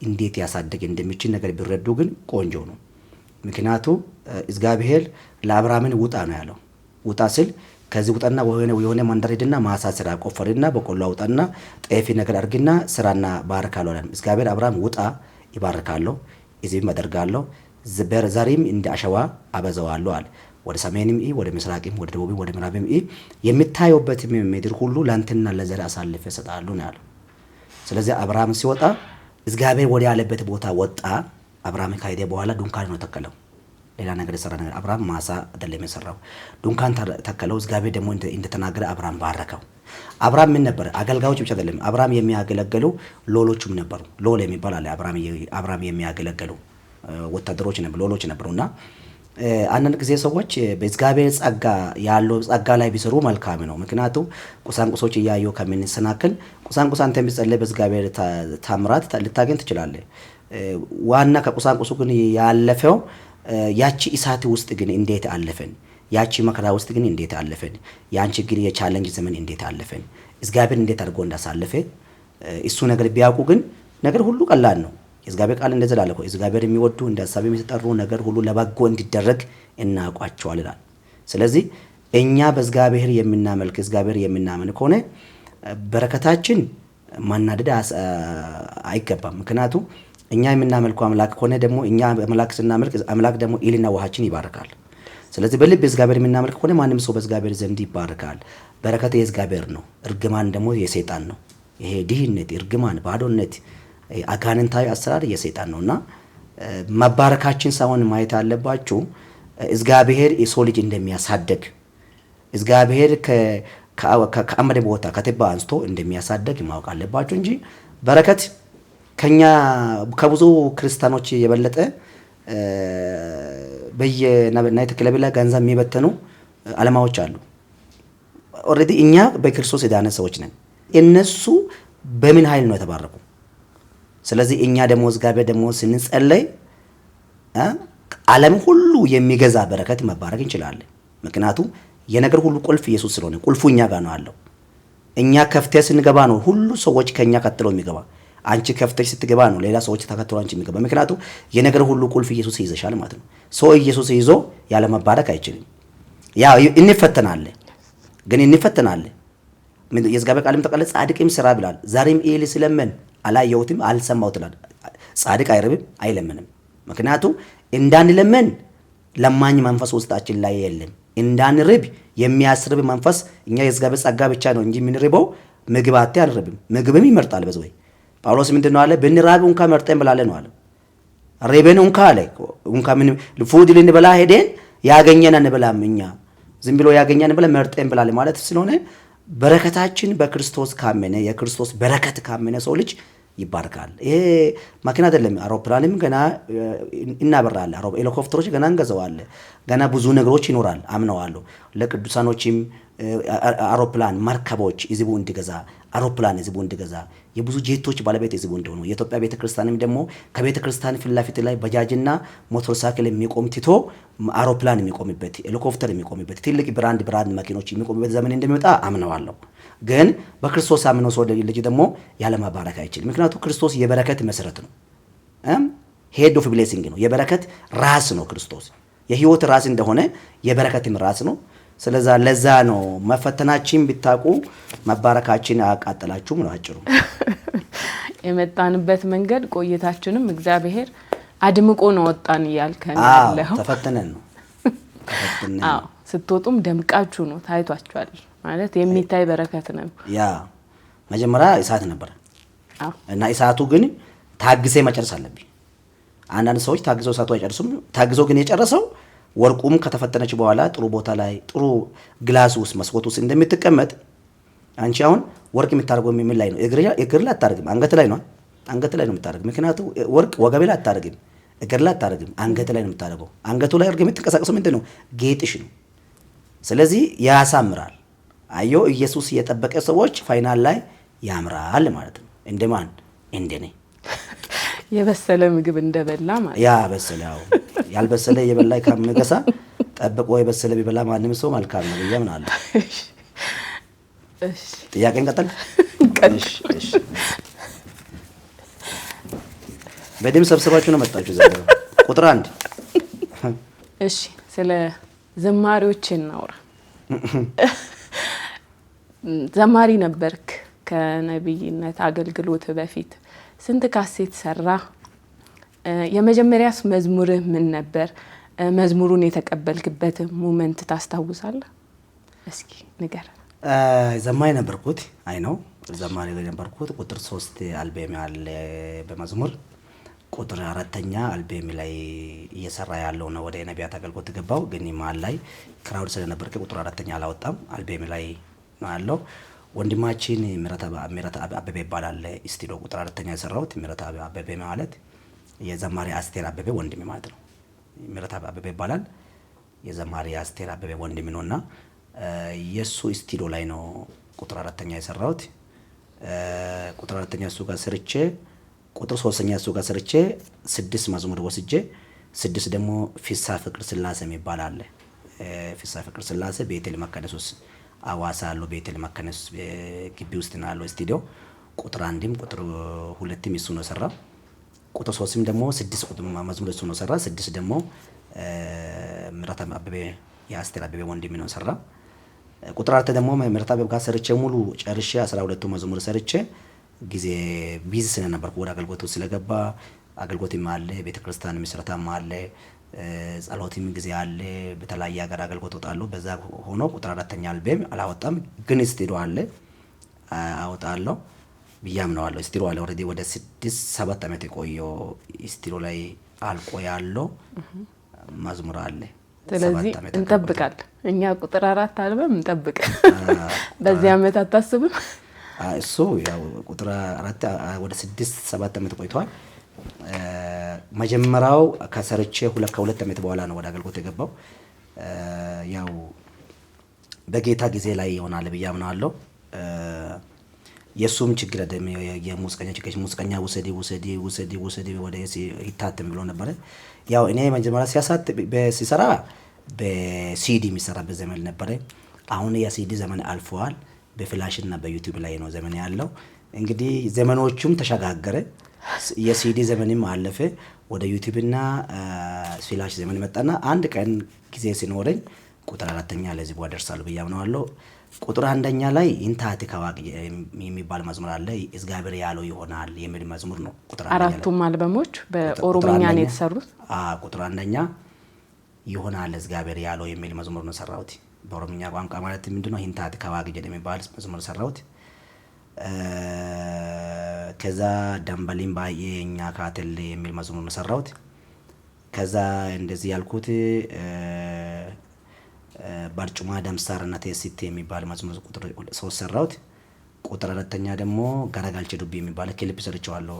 እንዴት ያሳደገ እንደሚችል ነገር ቢረዱ ግን ቆንጆ ነው። ምክንያቱ እግዚአብሔር ለአብርሃምን ውጣ ነው ያለው። ውጣ ስል ከዚህ ውጣና የሆነ መንደር ሄድና ማሳ ስራ ቆፈርና በቆሎ አውጣና ጤፍ ነገር አርግና ስራና ባርካለሁ አለ። እግዚአብሔር አብርሃም ውጣ ይባርካለሁ፣ እዚህም አደርጋለሁ፣ ዘሪም እንደ አሸዋ አበዛዋለሁ አለ። ወደ ሰሜንም ወደ ምስራቅም ወደ ደቡብም ወደ ምዕራብም የምታዩበት ምድር ሁሉ ላንተና ለዘር አሳልፌ እሰጣለሁ ነው ያለው። ስለዚህ አብርሃም ሲወጣ እግዚአብሔር ወደ ያለበት ቦታ ወጣ። አብርሃም ከሄደ በኋላ ድንኳን ነው ተከለው። ሌላ ነገር የሰራ ነገር አብርሃም ማሳ አይደለም የሰራው፣ ድንኳን ተከለው። እግዚአብሔር ደግሞ እንደተናገረ አብርሃም ባረከው። አብርሃም ምን ነበር? አገልጋዮች ብቻ አይደለም፣ አብርሃም የሚያገለግሉ ሎሎችም ነበሩ። ሎል የሚባል አለ። አብርሃም የሚያገለግሉ ወታደሮች ነበሩ፣ ሎሎች ነበሩና አንዳንድ ጊዜ ሰዎች በእግዚአብሔር ጸጋ ያለው ጸጋ ላይ ቢሰሩ መልካም ነው። ምክንያቱም ቁሳቁሶች እያዩ ከምንሰናከል ቁሳቁስ አንተ ቢጸልይ በእግዚአብሔር ታምራት ልታገኝ ትችላለህ። ዋና ከቁሳቁሱ ግን ያለፈው ያቺ እሳት ውስጥ ግን እንዴት አለፈን? ያቺ መከራ ውስጥ ግን እንዴት አለፈን? ያንቺ ግን የቻሌንጅ ዘመን እንዴት አለፈን? እግዚአብሔር እንዴት አድርጎ እንዳሳለፈ እሱ ነገር ቢያውቁ ግን ነገር ሁሉ ቀላል ነው። የእግዚአብሔር ቃል እንደዚህ አለ እኮ እግዚአብሔር የሚወዱ እንደ ሐሳብ የሚጠሩ ነገር ሁሉ ለበጎ እንዲደረግ እናውቃቸዋል ይላል። ስለዚህ እኛ በእግዚአብሔር የምናመልክ እግዚአብሔር የምናምን ከሆነ በረከታችን ማናደድ አይገባም። ምክንያቱም እኛ የምናመልከው አምላክ ከሆነ ደግሞ እኛ አምላክ ስናመልክ አምላክ ደግሞ ኢልና ውሃችን ይባርካል። ስለዚህ በልብ እግዚአብሔር የምናመልክ ከሆነ ማንም ሰው በእግዚአብሔር ዘንድ ይባርካል። በረከት የእግዚአብሔር ነው፣ እርግማን ደግሞ የሰይጣን ነው። ይሄ ድህነት፣ እርግማን፣ ባዶነት፣ አጋንንታዊ አሰራር የሰይጣን ነውና መባረካችን ሳይሆን ማየት ያለባችሁ እግዚአብሔር የሰው ልጅ እንደሚያሳድግ እግዚአብሔር ከአመድ ቦታ ከትባ አንስቶ እንደሚያሳድግ ማወቅ አለባችሁ እንጂ በረከት ከኛ ከብዙ ክርስቲያኖች የበለጠ በየናይት ክለብ ላይ ገንዘብ የሚበተኑ ዓለማዎች አሉ። ኦልሬዲ እኛ በክርስቶስ የዳነ ሰዎች ነን። እነሱ በምን ኃይል ነው የተባረኩ? ስለዚህ እኛ ደግሞ እግዚአብሔር ደግሞ ስንጸለይ ዓለም ሁሉ የሚገዛ በረከት መባረክ እንችላለን። ምክንያቱም የነገር ሁሉ ቁልፍ ኢየሱስ ስለሆነ ቁልፉ እኛ ጋር ነው አለው። እኛ ከፍተህ ስንገባ ነው ሁሉ ሰዎች ከኛ ከተለው የሚገባ። አንቺ ከፍተሽ ስትገባ ነው ሌላ ሰዎች ተከትለው አንቺ የሚገባ። ምክንያቱም የነገር ሁሉ ቁልፍ ኢየሱስ ይዘሻል ማለት ነው። ሰው ኢየሱስ ይዞ ያለ መባረክ አይችልም። ያው እንፈተናለን፣ ግን እንፈተናለን። የእግዚአብሔር ቃልም ተቀለ ጻድቅም ስራ ብላል። ዛሬም ኤሊ ስለምን አላየሁትም አልሰማሁት ይላል። ጻድቅ አይርብም አይለምንም። ምክንያቱም እንዳንለምን ለማኝ መንፈስ ውስጣችን ላይ የለም። እንዳንርብ የሚያስርብ መንፈስ እኛ የእግዚአብሔር ጸጋ ብቻ ነው እንጂ የምንርበው ምግብ አጥተን አንርብም። ምግብም ይመርጣል። በዚህ ወይ ጳውሎስ ምንድነው አለ? ብንራብ እንኳን መርጠን ብላለን ነው አለ። ሬበን እንኳን አለ እንኳን ምን ፉድ ልንበላ ሄደን ያገኘን አንበላም። እኛ ዝም ብሎ ያገኘን ብለን መርጠን ብላለን ማለት ስለሆነ በረከታችን በክርስቶስ ካመነ የክርስቶስ በረከት ካመነ ሰው ልጅ ይባርካል። ይሄ ማኪና አይደለም። አውሮፕላንም ገና እናበራለን። ሄሊኮፕተሮች ገና እንገዛዋለን። ገና ብዙ ነገሮች ይኖራል። አምነዋለሁ። ለቅዱሳኖችም አውሮፕላን መርከቦች ህዝቡ እንዲገዛ አውሮፕላን ህዝቡ እንዲገዛ የብዙ ጄቶች ባለቤት ህዝቡ እንደሆኑ የኢትዮጵያ ቤተክርስቲያንም ደግሞ ከቤተክርስቲያን ፊት ለፊት ላይ ባጃጅና ሞተር ሳይክል የሚቆም ትቶ አውሮፕላን የሚቆምበት ሄሊኮፕተር የሚቆምበት ትልቅ ብራንድ መኪኖች የሚቆምበት ዘመን እንደሚመጣ አምነዋለሁ። ግን በክርስቶስ አምኖ ሰው ልጅ ደግሞ ያለ መባረክ አይችልም። ምክንያቱም ክርስቶስ የበረከት መሰረት ነው። ሄድ ኦፍ ብሌሲንግ ነው። የበረከት ራስ ነው ክርስቶስ። የህይወት ራስ እንደሆነ የበረከትም ራስ ነው። ስለዛ ለዛ ነው መፈተናችን ቢታቁ መባረካችን አያቃጥላችሁም ነው አጭሩ። የመጣንበት መንገድ ቆይታችንም እግዚአብሔር አድምቆ ነው ወጣን እያልከን ያለው። ተፈተነን ነው። አዎ ስትወጡም ደምቃችሁ ነው ታይቷችኋል ማለት የሚታይ በረከት ነው። ያ መጀመሪያ እሳት ነበር እና እሳቱ ግን ታግሴ መጨረስ አለብኝ። አንዳንድ ሰዎች ታግዘው እሳቱ አይጨርሱም። ታግዘው ግን የጨረሰው ወርቁም ከተፈተነች በኋላ ጥሩ ቦታ ላይ ጥሩ ግላስ ውስጥ መስኮት ውስጥ እንደምትቀመጥ አንቺ አሁን ወርቅ የምታደርገው ምን ላይ ነው? እግር ላይ አታደርግም፣ አንገት ላይ ነው። አንገት ላይ ነው የምታደርገው። ምክንያቱም ወርቅ ወገብ ላይ አታደርግም፣ እግር ላይ አታደርግም፣ አንገት ላይ ነው የምታደርገው። አንገቱ ላይ እርግጥ የምትንቀሳቀሰው ምንድን ነው? ጌጥሽ ነው። ስለዚህ ያሳምራል። አዮ ኢየሱስ የጠበቀ ሰዎች ፋይናል ላይ ያምራል ማለት ነው። እንደማን እንደኔ የበሰለ ምግብ እንደበላ ማለት ያ በሰለው ያልበሰለ የበላይ ካመገሳ ጠብቆ የበሰለ ቢበላ ማንም ሰው መልካም ነው ይያምናል። እሺ ጥያቄን ቀጥል። እሺ በደም ሰብስባችሁ ነው መጣችሁ ዘንድሮ። ቁጥር 1 እሺ ስለ ዘማሪዎች እናውራ። ዘማሪ ነበርክ ከነብይነት አገልግሎት በፊት ስንት ካሴት ሰራ? የመጀመሪያስ መዝሙርህ ምን ነበር? መዝሙሩን የተቀበልክበት ሞመንት ታስታውሳለህ? እስኪ ንገር። ዘማሪ ነበርኩት። አይ ነው ዘማሪ ነበርኩት። ቁጥር 3 አልበም አለ በመዝሙር ቁጥር 4ኛ አልበም ላይ እየሰራ ያለው ነው። ወደ ነቢያት አገልግሎት ገባው፣ ግን መሀል ላይ ክራውድ ስለነበርኩ ቁጥር 4ኛ አላወጣም። አልበም ላይ ነው ያለው። ወንድማችን ምረት አበበ ይባላል። ስቱዲዮ ቁጥር 4ኛ የሰራሁት ምረት አበበ ማለት የዘማሪ አስቴር አበበ ወንድም ማለት ነው። ምረት አበበ ይባላል። የዘማሪ አስቴር አበበ ወንድም ነውና የሱ ስቱዲዮ ላይ ነው ቁጥር 4ኛ የሰራሁት። ቁጥር 4ኛ እሱ ጋር ሰርቼ ቁጥር 3ኛ እሱ ጋር ሰርቼ 6 መዝሙር ወስጄ 6 ደግሞ ፊሳ ፍቅር ስላሴ የሚባል አለ። ፊሳ ፍቅር ስላሴ ቤቴል መካነሱስ አዋሳ ያለው ቤቴል መካነሱስ ግቢ ውስጥ ነው ያለው ስቱዲዮ። ቁጥር 1ም ቁጥር 2ም እሱ ነው ሰራ። ቁጥር 3ም ደግሞ 6 ቁጥር መዝሙር እሱ ነው ሰራ። 6 ደግሞ ምረት አበበ የአስቴር አበበ ወንድም ነው ሰራ። ቁጥር 4 ደግሞ ምረት አበበ ጋር ሰርቼ ሙሉ ጨርሼ 12 መዝሙር ሰርቼ ጊዜ ቢዚ ስለነበርኩ ወደ አገልግሎቱ ስለገባ አገልግሎትም አለ፣ ቤተክርስቲያን መስረታም አለ፣ ጸሎትም ጊዜ አለ፣ በተለያየ ሀገር አገልግሎት ወጣለሁ። በዛ ሆኖ ቁጥር 4ኛ አልበም አላወጣም፣ ግን ስቱዲዮ አለ አወጣለሁ ብያም ነው አለው። ስቱዲዮ አለ ኦሬዲ ወደ 6-7 ዓመት የቆየው ስቱዲዮ ላይ አልቆ ያለው መዝሙር አለ። ስለዚህ እንጠብቃለን እኛ ቁጥር 4 አልበም እንጠብቅ። በዚህ ዓመት አታስብም? እሱ ያው ቁጥር 4 ወደ 6-7 ዓመት ቆይቷል። መጀመሪያው ከሰርቼ ከሁለት ዓመት በኋላ ነው ወደ አገልግሎት የገባው። ያው በጌታ ጊዜ ላይ ይሆናል ብዬ አምናለሁ። የሱም ችግር አይደለም፣ የሙዚቀኛ ችግር ሙዚቀኛ ውሰዲ ወደ ይታተም ብሎ ነበር። ያው እኔ መጀመሪያ ሲሰራ በሲዲ የሚሰራበት ዘመን ነበር። አሁን የሲዲ ዘመን አልፈዋል። በፍላሽ እና በዩቲዩብ ላይ ነው ዘመን ያለው። እንግዲህ ዘመኖቹም ተሸጋገረ። የሲዲ ዘመንም አለፈ፣ ወደ ዩቲዩብ እና ፍላሽ ዘመን መጣና አንድ ቀን ጊዜ ሲኖረኝ ቁጥር 4ኛ ለዚህ ቦታ ደርሳለሁ ብዬ አምናለሁ። ቁጥር 1ኛ ላይ ኢንታቲ ከዋቅ የሚባል መዝሙር አለ። እግዚአብሔር ያለው ይሆናል የሚል መዝሙር ነው። ቁጥር 1ኛ አራቱም አልበሞች በኦሮምኛ ነው የተሰሩት። ቁጥር 1ኛ ይሆናል እግዚአብሔር ያለው የሚል መዝሙር ነው ሰራሁት። በኦሮምኛ ቋንቋ ማለት ምንድነው? ኢንታቲ ከዋቅ የሚባል መዝሙር ሰራሁት። ከዛ ደምበሊም ባየኛ ካተል የሚል መዝሙር ነው ሰራሁት። ከዛ እንደዚህ ያልኩት ባርጩማ ደምሳርና ቴሲቲ የሚባል መዝሙር ቁጥር 3 ሰራሁት። ቁጥር 4ኛ ደግሞ ገረጋልቼ ዱቢ የሚባል ክሊፕ ሰርቼዋለሁ።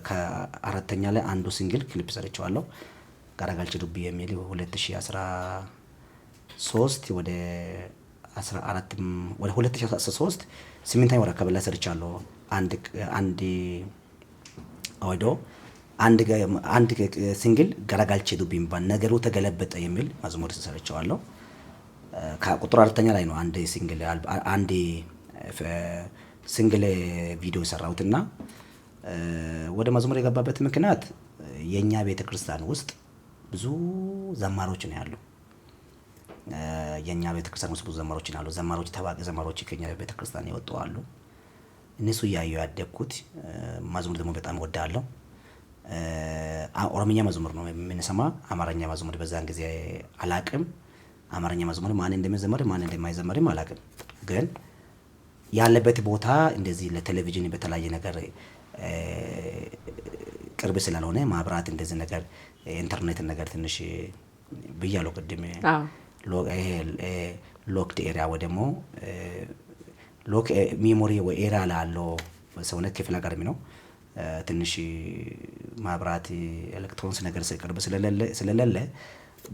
ከ4ኛ ላይ አንዱ ሲንግል ክሊፕ ሰርቼዋለሁ። ገረጋልቼ ዱቢ የሚል 2013 ወደ 14 ወደ 2013 8ኛ ወር አካባቢ ላይ ሰርቻለሁ። አንድ ሲንግል ገረጋልቼ ዱቢ የሚባል ነገሩ ተገለበጠ የሚል መዝሙር ሰርቼዋለሁ። ከቁጥር 4ኛ ላይ ነው አንድ ሲንግል ቪዲዮ ሰራሁትና ወደ መዝሙር የገባበት ምክንያት የኛ ቤተክርስቲያን ውስጥ ብዙ ዘማሮች ነው ያሉ። የኛ ቤተክርስቲያን ውስጥ ብዙ ዘማሮች ነው ያሉ። ዘማሮች ታዋቂ ዘማሮች ከኛ ቤተክርስቲያን ይወጡ አሉ። እነሱ ያየው ያደግኩት መዝሙር ደግሞ በጣም ወዳለሁ። ኦሮምኛ መዝሙር ነው የምንሰማ፣ አማርኛ መዝሙር በዛን ጊዜ አላቅም። አማርኛ መዝሙር ማን እንደሚዘምር ማን እንደማይዘምርም አላቅም። ግን ያለበት ቦታ እንደዚህ ለቴሌቪዥን በተለያየ ነገር ቅርብ ስላልሆነ ማብራት እንደዚህ ነገር ኢንተርኔት ነገር ትንሽ ብያለሁ ቅድም። ሎክድ ኤሪያ ወይ ደግሞ ሎክ ሜሞሪ ወይ ኤሪያ ላለው ሰውነት ክፍለ ሀገር ነው ትንሽ ማብራት ኤሌክትሮኒክስ ነገር ቅርብ ስለሌለ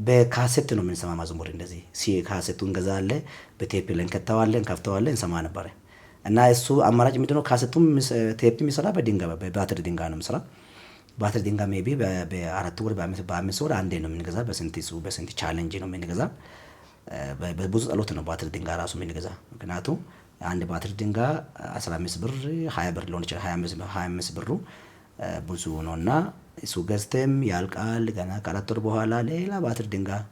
በካሴት ነው የምንሰማ መዝሙር። እንደዚህ ካሴቱን እንገዛለን፣ በቴፕ ላይ እንከፍተዋለን እንሰማ ነበር። እና እሱ አማራጭ ምንድነው? ካሴቱም ቴፕ የሚሰራ በባትሪ ድንጋይ ነው የሚሰራ። ባትሪ ድንጋይ ሜቢ በ4 ወር በ5 ወር አንዴ ነው የምንገዛ። በስንት ቻሌንጅ ነው የምንገዛ። በብዙ ጸሎት ነው ባትሪ ድንጋይ ራሱ የምንገዛ። ምክንያቱም አንድ ባትሪ ድንጋይ 15 ብር 20 ብር ሊሆን ይችላል። 25 ብሩ ብዙ ነውና እሱ ገዝተም ያልቃል። ገና ከ4 ወር በኋላ ሌላ ባትሪ ድንጋይ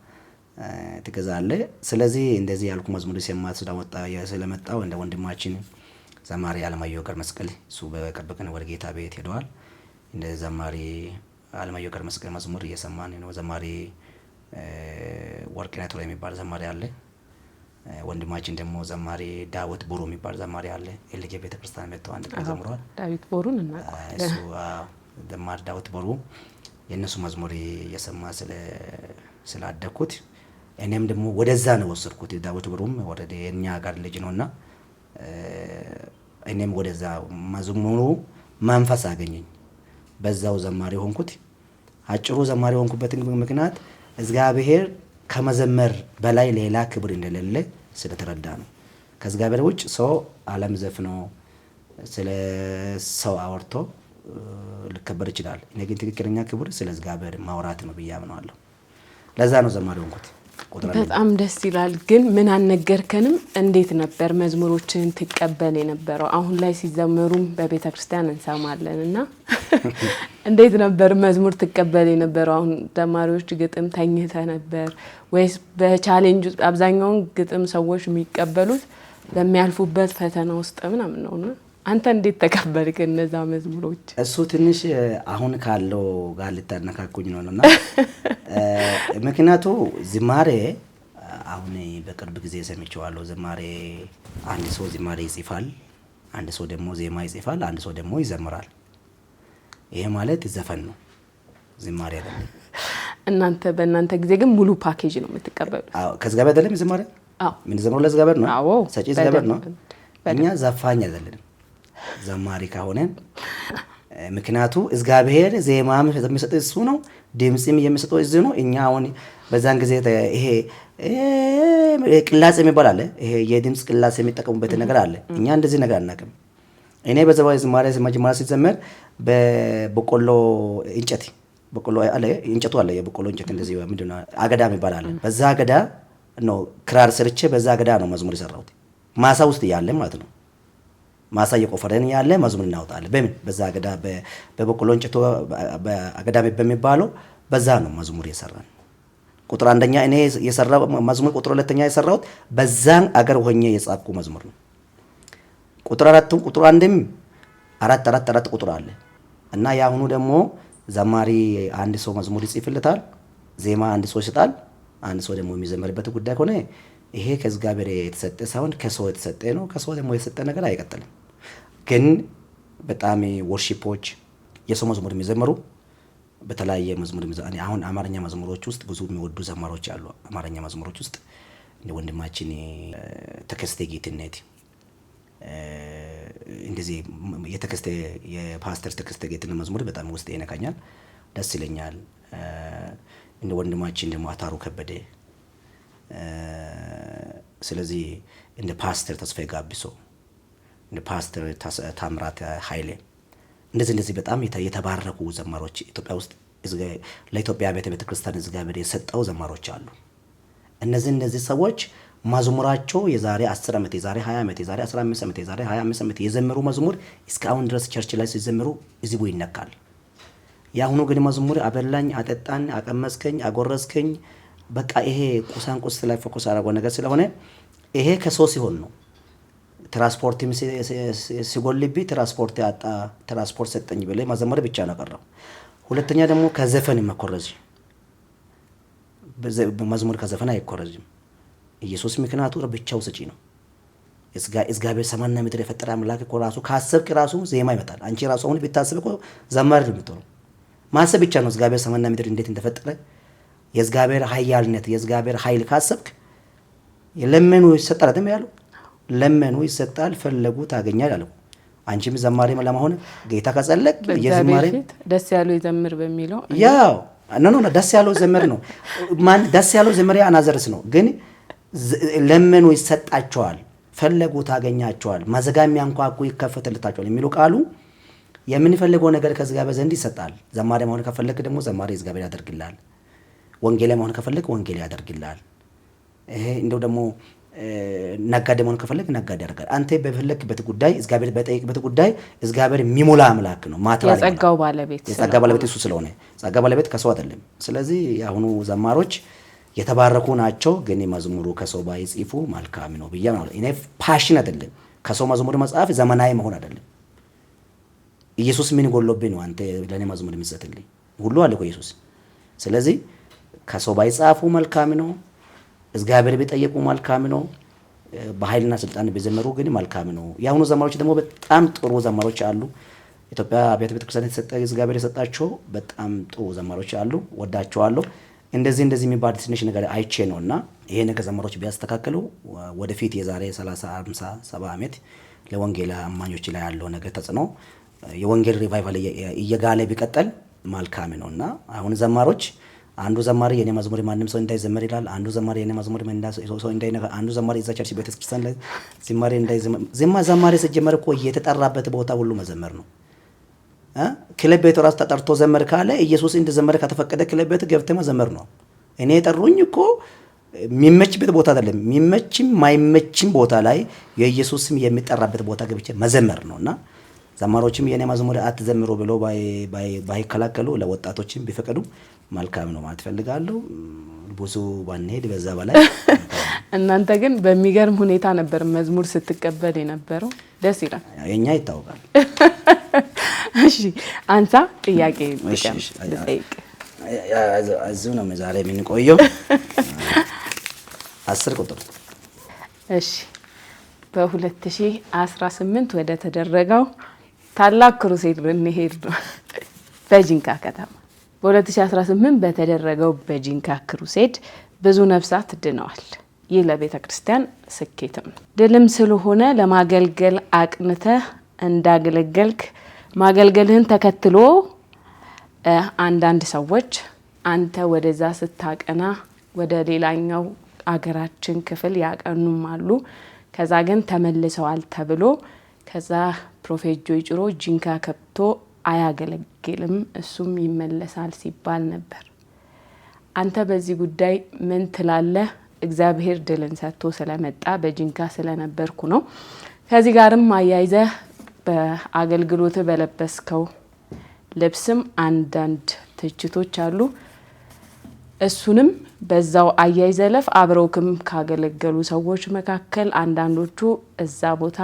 ትገዛለህ። ስለዚህ እንደዚህ ያልኩ መዝሙር ስለመጣው እንደ ወንድማችን ዘማሪ አለማየሁ ገብረ መስቀል እሱ በቅርብ ቀን ወደ ጌታ ቤት ሄደዋል። እንደ ዘማሪ አለማየሁ ገብረ መስቀል መዝሙር እየሰማን ነው። ዘማሪ ወርቅነህ ቶላ የሚባል ዘማሪ አለ። ወንድማችን ደግሞ ዘማሪ ዳዊት ቦሩ የሚባል ዘማሪ አለ። ኤልጄ ቤተክርስቲያን መጥተው አንድ ቀን ዘምሯል። ዳዊት ቦሩን እናውቀዋለን። እሱ ዘማሪ ዳዊት ቦሩ የነሱ መዝሙር እየሰማ ስላደኩት እኔም ደግሞ ወደዛ ነው ወሰድኩት። ዳዊት ቦሩም ወደ የኛ ጋር ልጅ ነውና እኔም ወደዛ መዝሙሩ መንፈስ አገኘኝ። በዛው ዘማሪ ሆንኩት። አጭሩ ዘማሪ ሆንኩበት ምክንያት እግዚአብሔር ከመዘመር በላይ ሌላ ክብር እንደሌለ ስለተረዳ ነው። ከእግዚአብሔር ውጭ ሰው ዓለም ዘፍኖ ስለ ሰው አወርቶ ሊከበር ይችላል። እኔ ግን ትክክለኛ ክብር ስለ እግዚአብሔር ማውራት ነው ብዬ አምናለሁ። ለዛ ነው ዘማሪ ሆንኩት። በጣም ደስ ይላል። ግን ምን አልነገርከንም? እንዴት ነበር መዝሙሮችን ትቀበል የነበረው? አሁን ላይ ሲዘመሩም በቤተክርስቲያን እንሰማለንና እንዴት ነበር መዝሙር ትቀበል የነበረው? አሁን ተማሪዎች ግጥም ተኝተ ነበር ወይስ በቻሌንጅ ውስጥ? አብዛኛውን ግጥም ሰዎች የሚቀበሉት በሚያልፉበት ፈተና ውስጥ ምናምን ነውና አንተ እንዴት ተቀበልክ እነዛ መዝሙሮች? እሱ ትንሽ አሁን ካለው ጋር ልታነካኩኝ ነውና ምክንያቱ ዝማሬ አሁን በቅርብ ጊዜ ሰምቼዋለሁ። ዝማሬ አንድ ሰው ዝማሬ ይጽፋል፣ አንድ ሰው ደግሞ ዜማ ይጽፋል፣ አንድ ሰው ደግሞ ይዘምራል። ይሄ ማለት ዘፈን ነው፣ ዝማሬ አይደለም። በእናንተ ጊዜ ግን ሙሉ ፓኬጅ ነው የምትቀበሉት? አዎ። ከዝጋቤ አይደለም ዝማሬ? አዎ። ምን ዘመሩ ለዝጋቤ ነው? አዎ። ሰጪ ዝጋቤ ነው። እኛ ዘፋኝ አይደለም ዘማሪ ከሆነ ምክንያቱ እግዚአብሔር ዜማም የሚሰጥ እሱ ነው፣ ድምጽም የሚሰጠው እዚህ ነው። እኛ አሁን በዛን ጊዜ ይሄ ቅላጽ የሚባል አለ፣ ይሄ የድምጽ ቅላጽ የሚጠቀሙበት ነገር አለ። እኛ እንደዚህ ነገር አናውቅም። እኔ በዘባይ ዝማሬ መጀመሪያ ሲዘመር በበቆሎ እንጨት በቆሎ አለ፣ እንጨቱ አለ፣ የበቆሎ እንጨት እንደዚህ ምንድነው አገዳ የሚባል አለ። በዛ አገዳ ነው ክራር ሰርቼ በዛ አገዳ ነው መዝሙር የሰራሁት። ማሳ ውስጥ ያለ ማለት ነው። ማሳ እየቆፈረን ያለ መዝሙር እናወጣለን። በምን በዛ አገዳ በበቆሎ እንጨቱ በአገዳ በሚባለው በዛ ነው መዝሙር የሰራን። ቁጥር አንደኛ እኔ የሰራው መዝሙር፣ ቁጥር ሁለተኛ የሰራሁት በዛን አገር ሆኜ የጻፍኩ መዝሙር ነው። ቁጥር አንድም አራት ቁጥር አለ እና ያሁኑ ደግሞ ዘማሪ አንድ ሰው መዝሙር ይጽፍልታል፣ ዜማ አንድ ሰው ይሰጣል፣ አንድ ሰው ደግሞ የሚዘመርበት ጉዳይ ሆነ ይሄ ከእግዚአብሔር የተሰጠ ሳይሆን ከሰው የተሰጠ ነው። ከሰው ደግሞ የተሰጠ ነገር አይቀጥልም። ግን በጣም ወርሺፖች የሰው መዝሙር የሚዘምሩ በተለያየ መዝሙር አሁን አማርኛ መዝሙሮች ውስጥ ብዙ የሚወዱ ዘማሮች አሉ። አማርኛ መዝሙሮች ውስጥ እንደ ወንድማችን ተከስተ ጌትነት እንደዚህ የፓስተር ተከስተ ጌትነት መዝሙር በጣም ውስጥ ይነካኛል፣ ደስ ይለኛል። እንደ ወንድማችን ደግሞ አታሩ ከበደ፣ ስለዚህ እንደ ፓስተር ተስፋዬ ጋቢሶ፣ እንደ ፓስተር ታምራት ኃይሌ እንደዚህ በጣም የተባረኩ ዘማሮች ኢትዮጵያ ውስጥ ለኢትዮጵያ ቤተክርስቲያን እግዚአብሔር የሰጠው ዘማሮች አሉ። እነዚህ ሰዎች መዝሙራቸው የዛሬ 10 ዓመት፣ የዛሬ 20 ዓመት፣ የዛሬ 15 ዓመት፣ የዛሬ 25 ዓመት የዘመሩ መዝሙር እስካሁን ድረስ ቸርች ላይ ሲዘምሩ ህዝቡ ይነካል። ያሁኑ ግን መዝሙር አበላኝ፣ አጠጣኝ፣ አቀመስከኝ፣ አጎረስከኝ በቃ ይሄ ቁሳንቁስ ላይ ፎከስ አደረገው ነገር ስለሆነ ይሄ ከሰው ሲሆን ነው። ትራንስፖርትም ሲጎልብኝ ትራንስፖርት ሰጠኝ ብለ መዘመር ብቻ ነው ቀረው። ሁለተኛ ደግሞ ከዘፈን መኮረጅ፣ መዝሙር ከዘፈን አይኮረጅም። ኢየሱስ ምክንያቱ ብቻው ሰጪ ነው። እግዚአብሔር ሰማይና ምድር የፈጠረ አምላክ እኮ ራሱ ካሰብክ ራሱ ዜማ ይመጣል። አንቺ ራሱ አሁን ብታስብ እኮ ዘማሪ ነው የምትሆነው። ማሰብ ብቻ ነው እግዚአብሔር ሰማይና ምድር እንዴት እንደፈጠረ የእግዚአብሔር ኃያልነት የእግዚአብሔር ኃይል ካሰብክ ለመኑ ይሰጣል አይደል ያለው? ለመኑ ይሰጣል፣ ፈለጉ ታገኛል አለው። አንቺም ዘማሪ ለማሆን ጌታ ከጸለቅ የዘማሪ ደስ ያለው ይዘምር በሚለው ያው ነው ደስ ያለው ዘመር ነው ማን ደስ ያለው ዘመሪያ አናዘርስ ነው። ግን ለመኑ ይሰጣቸዋል፣ ፈለጉ ታገኛቸዋል፣ መዘጋም ያንኳኩ ይከፈትልታቸዋል የሚለው ቃሉ የምንፈልገው ነገር ከእግዚአብሔር ዘንድ ይሰጣል። ዘማሪ መሆን ከፈለክ ደግሞ ዘማሪ እግዚአብሔር ያደርግልሃል። ወንጌል መሆን ከፈለክ ወንጌል ያደርግልሃል። ይሄ እንደው ደግሞ ነጋዴ መሆን ከፈለክ ነጋዴ ያደርጋል። አንተ በፈለክበት ጉዳይ እግዚአብሔር በጠየቅበት ጉዳይ እግዚአብሔር የሚሞላ አምላክ ነው። ማትራል የጸጋው ባለቤት እሱ ስለሆነ ጸጋ ባለቤት ከሰው አይደለም። ስለዚህ የአሁኑ ዘማሮች የተባረኩ ናቸው። ግን መዝሙሩ ከሰው ባይጽፉ መልካም ነው ብዬ ነው። እኔ ፓሽን አይደለም ከሰው መዝሙር መጽሐፍ ዘመናዊ መሆን አይደለም። ኢየሱስ ምን ጎሎብኝ ነው አንተ ለኔ መዝሙር የምትጽፍልኝ? ሁሉ አለ እኮ ኢየሱስ። ስለዚህ ከሰው ባይጻፉ መልካም ነው። እግዚአብሔር ቢጠየቁ መልካም ነው። በኃይልና ስልጣን ቢዘመሩ ግን መልካም ነው። የአሁኑ ዘማሪዎች ደግሞ በጣም ጥሩ ዘማሪዎች አሉ። ኢትዮጵያ አብያተ ቤተክርስቲያን የተሰጠ እግዚአብሔር የሰጣቸው በጣም ጥሩ ዘማሪዎች አሉ። ወዳቸዋለሁ። እንደዚህ የሚባል ትንሽ ነገር አይቼ ነውና ይሄ ነገር ዘማሪዎች ቢያስተካክሉ ወደፊት የዛሬ 30 50 70 ዓመት ለወንጌል አማኞች ላይ ያለው ነገር ተጽዕኖ የወንጌል ሪቫይቫል እየጋለ ቢቀጥል መልካም ነውና አሁን ዘማሪዎች አንዱ ዘማሪ የኔ መዝሙር ማንም ሰው እንዳይዘመር ይላል። አንዱ ዘማሪ የኔ መዝሙር ሰው እንዳይነካ፣ አንዱ ዘማሪ እዛ ቸርች ቤተክርስቲያን ላይ ዘማሪ እንዳይዘመር ዘማሪ ሲጀመር እኮ የተጠራበት ቦታ ሁሉ መዘመር ነው። ክለብ ቤት ራስ ተጠርቶ ዘመር ካለ ኢየሱስ እንደዘመረ ከተፈቀደ ክለብ ቤት ገብተ መዘመር ነው። እኔ የጠሩኝ እኮ የሚመችበት ቦታ አይደለም። የሚመችም ማይመችም ቦታ ላይ የኢየሱስም የሚጠራበት ቦታ ገብቼ መዘመር ነውና ዘማሪዎችም የኔ መዝሙር አትዘምሩ ብሎ ባይከላከሉ ለወጣቶችም ቢፈቀዱ መልካም ነው ማለት ፈልጋለሁ። ብዙ ባንሄድ በዛ በላይ እናንተ ግን በሚገርም ሁኔታ ነበር መዝሙር ስትቀበል የነበረው። ደስ ይላል። የኛ ይታወቃል። እሺ አንሳ ጥያቄ ልጠይቅ። እዚሁ ነው ዛሬ የምንቆየው። 10 ቁጥር። እሺ በ2018 ወደ ተደረገው ታላቅ ክሩሴድ እንሄድ ነው በጂንካ ከተማ። በ2018 በተደረገው በጂንካ ክሩሴድ ብዙ ነፍሳት ድነዋል። ይህ ለቤተ ክርስቲያን ስኬትም ድልም ስለሆነ ለማገልገል አቅንተህ እንዳገለገልክ ማገልገልህን ተከትሎ አንዳንድ ሰዎች አንተ ወደዛ ስታቀና ወደ ሌላኛው አገራችን ክፍል ያቀኑም አሉ። ከዛ ግን ተመልሰዋል ተብሎ ከዛ ፕሮፌት ጆይ ጭሮ ጂንካ ከብቶ አያገለግልም እሱም ይመለሳል ሲባል ነበር። አንተ በዚህ ጉዳይ ምን ትላለህ? እግዚአብሔር ድልን ሰጥቶ ስለመጣ በጂንካ ስለነበርኩ ነው። ከዚህ ጋርም አያይዘህ በአገልግሎት በለበስከው ልብስም አንዳንድ ትችቶች አሉ። እሱንም በዛው አያይዘለፍ። አብረውክም ካገለገሉ ሰዎች መካከል አንዳንዶቹ እዛ ቦታ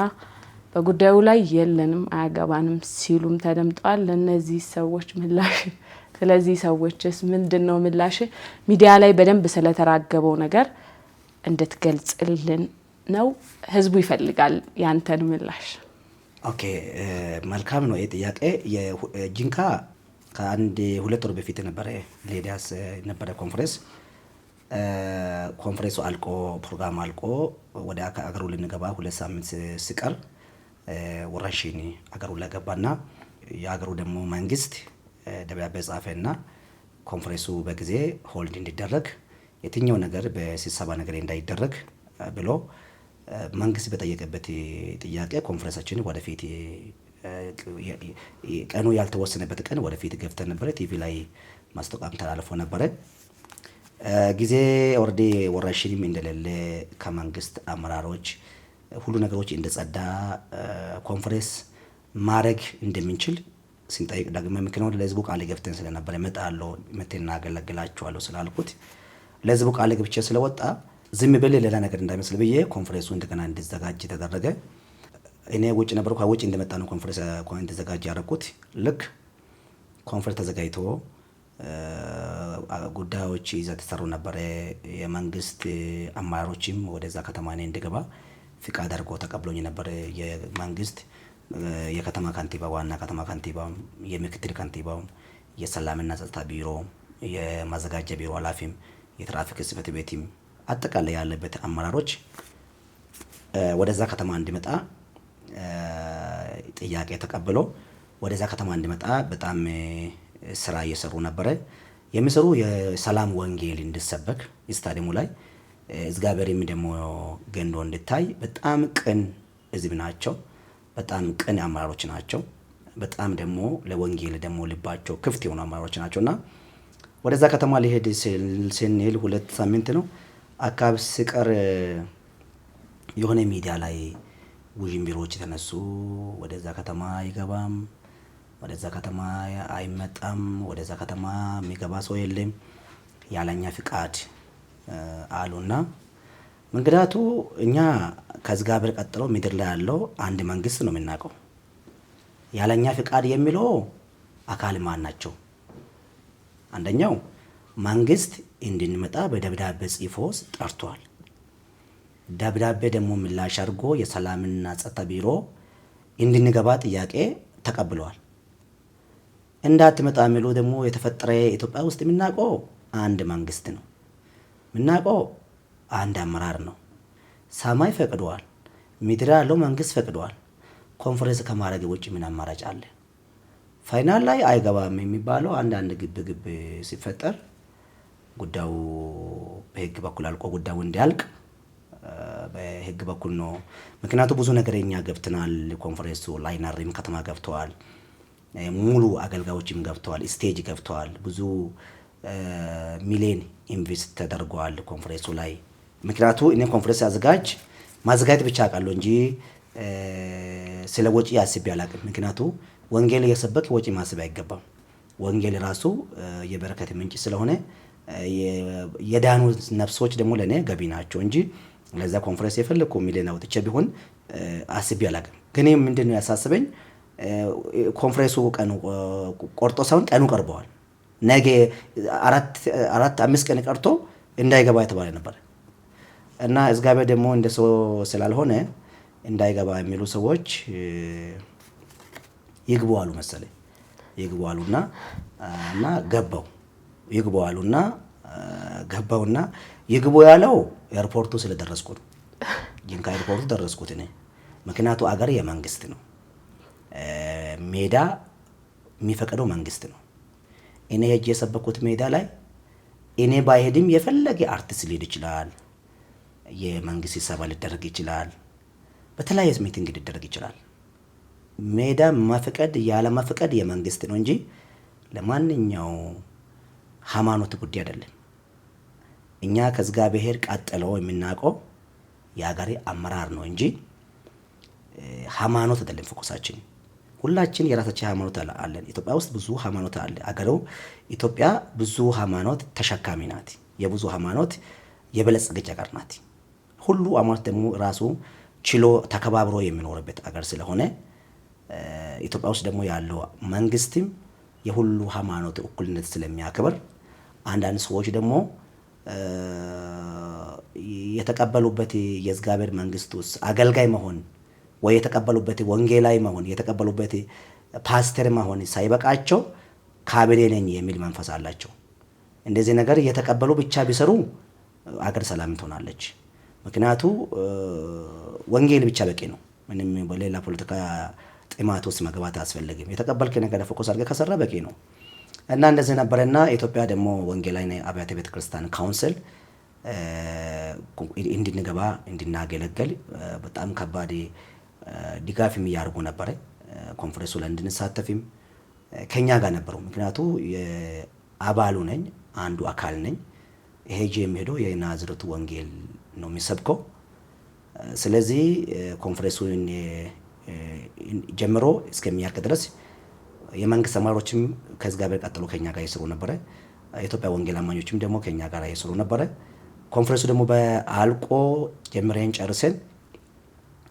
በጉዳዩ ላይ የለንም አያገባንም ሲሉም ተደምጧል። ለነዚህ ሰዎች ምላሽ ስለዚህ ሰዎችስ ምንድነው ምላሽ? ሚዲያ ላይ በደንብ ስለተራገበው ነገር እንድትገልጽልን ነው። ህዝቡ ይፈልጋል ያንተን ምላሽ። ኦኬ መልካም ነው። ይሄ ጥያቄ የጂንካ ከአንድ 2 ወር በፊት ነበረ ሌዲያስ ነበረ ኮንፈረንሱ አልቆ ፕሮግራም አልቆ ወደ አገሩ ልንገባ 2 ሳምንት ሲቀር ወራሽኒ አገሩ ለገባና የአገሩ ደግሞ መንግስት ደብዳቤ ጻፈና ኮንፈረንሱ በጊዜ ሆልድ እንዲደረግ የትኛው ነገር በስብሰባ ነገር እንዳይደረግ ብሎ መንግስት በጠየቀበት ጥያቄ ኮንፈረንሳችን ወደፊት ቀኑ ያልተወሰነበት ቀን ወደፊት ገፍተን ነበር። ቲቪ ላይ ማስታወቂያም ተላልፎ ነበር። ጊዜ ኦልሬዲ ወራሽኒም እንደሌለ ከመንግስት አመራሮች ሁሉ ነገሮች እንደጸዳ ኮንፈረንስ ማድረግ እንደምንችል ሲንጠይቅ ደግሞ ምክንያቱም ለህዝቡ ቃል ገብተን ስለነበር እመጣለሁ መተና አገለግላችኋለሁ ስላልኩት ለህዝቡ ቃል ገብቼ ስለወጣ ዝም ብለ ሌላ ነገር እንዳይመስል ብዬ ኮንፈረንሱ እንደገና እንዲዘጋጅ ተደረገ። እኔ ውጭ ነበርኩ። ከውጭ እንደመጣ ነው ኮንፈረንስ እንዲዘጋጅ ያደረኩት። ልክ ኮንፈረንስ ተዘጋጅቶ ጉዳዮች ይዘ ተሰሩ ነበር። የመንግስት አመራሮችም ወደዛ ከተማ እኔ እንድገባ ፍቃድ አድርጎ ተቀብሎኝ ነበር። የመንግስት የከተማ ካንቲባ፣ ዋና ከተማ ካንቲባ፣ የምክትል ካንቲባው፣ የሰላምና ጸጥታ ቢሮ፣ የማዘጋጃ ቢሮ ኃላፊም፣ የትራፊክ ጽሕፈት ቤትም አጠቃላይ ያለበት አመራሮች ወደዛ ከተማ እንዲመጣ ጥያቄ ተቀብሎ ወደዛ ከተማ እንዲመጣ በጣም ስራ እየሰሩ ነበረ። የሚሰሩ የሰላም ወንጌል እንዲሰበክ ስታዲየሙ ላይ እግዚአብሔርም ደግሞ ገንዶ እንድታይ በጣም ቅን ህዝብ ናቸው። በጣም ቅን አመራሮች ናቸው። በጣም ደግሞ ለወንጌል ደግሞ ልባቸው ክፍት የሆኑ አመራሮች ናቸውና ወደዛ ከተማ ሊሄድ ስንል 2 ሳምንት ነው አካባቢ ሲቀር የሆነ ሚዲያ ላይ ውዥንብሮች ተነሱ። ወደዛ ከተማ አይገባም፣ ወደዛ ከተማ አይመጣም፣ ወደዛ ከተማ የሚገባ ሰው የለም፣ ያለኛ ፍቃድ አሉና ምክንያቱ እኛ ከእግዚአብሔር ቀጥሎ ምድር ላይ ያለው አንድ መንግስት ነው የምናውቀው። ያለኛ ፍቃድ የሚለው አካል ማን ናቸው? አንደኛው መንግስት እንድንመጣ በደብዳቤ ጽፎ ጠርቷል። ደብዳቤ ደግሞ ምላሽ አድርጎ የሰላምና ጸጥታ ቢሮ እንድንገባ ጥያቄ ተቀብለዋል። እንዳትመጣ የሚሉ ደግሞ የተፈጠረ ኢትዮጵያ ውስጥ የምናውቀው አንድ መንግስት ነው የምናውቀው፣ አንድ አመራር ነው። ሰማይ ፈቅደዋል፣ ምድር ያለው መንግስት ፈቅደዋል። ኮንፈረንስ ከማድረግ ውጭ ምን አማራጭ አለ? ፋይናል ላይ አይገባም የሚባለው አንዳንድ ግብ ሲፈጠር ጉዳዩ በህግ በኩል አልቆ ጉዳዩ እንዲያልቅ በህግ በኩል ነው። ምክንያቱም ብዙ ነገርኛ ገብተናል። ኮንፈረንሱ ላይነሪም ከተማ ገብተዋል፣ ሙሉ አገልጋዮችም ገብተዋል፣ ስቴጅ ገብተዋል። ብዙ ሚሊዮን ኢንቨስት ተደርጓል ኮንፈረንሱ ላይ። ምክንያቱም እኔ ኮንፈረንስ ማዘጋጀት ብቻ አውቃለሁ እንጂ ስለ ወጪ አስቤ አላውቅም። ምክንያቱም ወንጌል እየሰበክ ወጪ ማሰብ አይገባም። ወንጌል ራሱ የበረከት ምንጭ ስለሆነ የዳኑ ነፍሶች ደግሞ ለኔ ገቢ ናቸው እንጂ ለዛ ኮንፈረንስ የፈለኩ ሚሊዮን አውጥቼ ቢሆን አስቤ አላውቅም። ግን ምንድነው ያሳስበኝ ኮንፈረንሱ ቀኑ ቆርጦ ሳይሆን ቀኑ ቀርበዋል። ነገ 4-5 ቀን ቀርቶ እንዳይገባ የተባለ ነበር እና እግዚአብሔር ደግሞ እንደ ሰው ስላልሆነ እንዳይገባ የሚሉ ሰዎች ይግቡ አሉ መሰለኝ። ይግቡ አሉና ገባውና ይግቡ ያለው ኤርፖርቱ ስለደረስኩ ነው። ጂንካ ኤርፖርቱ ደረስኩት እኔ። ምክንያቱ አገር የመንግስት ነው፣ ሜዳ የሚፈቅደው መንግስት ነው። እኔ ሄጄ የሰበኩት ሜዳ ላይ እኔ ባይሄድም የፈለገ አርቲስት ሊሄድ ይችላል፣ የመንግስት ስብሰባ ሊደረግ ይችላል፣ በተለያየ ሚቲንግ ሊደረግ ይችላል። ሜዳ መፍቀድ ያለ መፍቀድ የመንግስት ነው እንጂ ለማንኛው ሃይማኖት ጉዳይ አይደለም። እኛ ከእግዚአብሔር ቀጥሎ የምናውቀው የአገሬ አመራር ነው እንጂ ሃይማኖት አይደለም ፎከሳችን። ሁላችን የራሳችን ሃይማኖት አለን። ኢትዮጵያ ውስጥ ብዙ ሃይማኖት አለ። አገሬው ኢትዮጵያ ብዙ ሃይማኖት ተሸካሚ ናት። የብዙ ሃይማኖት የበለጸገች አገር ናት። ሁሉ ሃይማኖት ደግሞ ራሱ ችሎ ተከባብሮ የሚኖርበት አገር ስለሆነ ኢትዮጵያ ውስጥ ደግሞ ያለው መንግስትም የሁሉ ሃይማኖት እኩልነት ስለሚያከብር አንዳንድ ሰዎች ደግሞ የተቀበሉበት የእግዚአብሔር መንግስት ውስጥ አገልጋይ መሆን ወይ የተቀበሉበት ወንጌላዊ መሆን የተቀበሉበት ፓስተር መሆን ሳይበቃቸው ካቢኔ ነኝ የሚል መንፈስ አላቸው። እንደዚህ ነገር እየተቀበሉ ብቻ ቢሰሩ አገር ሰላም ትሆናለች። ምክንያቱ ወንጌል ብቻ በቂ ነው። ምንም በሌላ ፖለቲካ ጥማት ውስጥ መግባት አያስፈልግም። የተቀበልክ ነገር ፎከስ አድርገህ ከሰራ በቂ ነው እና እንደዚህ ነበርና ኢትዮጵያ ደግሞ ወንጌላዊ አብያተ ቤተክርስቲያን ካውንስል እንድንገባ እንድናገለግል በጣም ከባድ ድጋፍ የሚያደርጉ ነበር። ኮንፈረንሱ ላይ እንድንሳተፍም ከኛ ጋር ነበሩ። ምክንያቱ አባሉ ነኝ፣ አንዱ አካል ነኝ። ሄጄ የሚሄደው የናዝሬቱ ወንጌል ነው የሚሰብከው። ስለዚህ ኮንፈረንሱን ጀምሮ እስከሚያልቅ ድረስ የመንግስት አመራሮችም ከእግዚአብሔር ቀጥሎ ከኛ ጋር ይሰሩ ነበረ። የኢትዮጵያ ወንጌል አማኞችም ደግሞ ከኛ ጋር ይሰሩ ነበረ። ኮንፈረንሱ ደግሞ በአልቆ ጀምረን ጨርሰን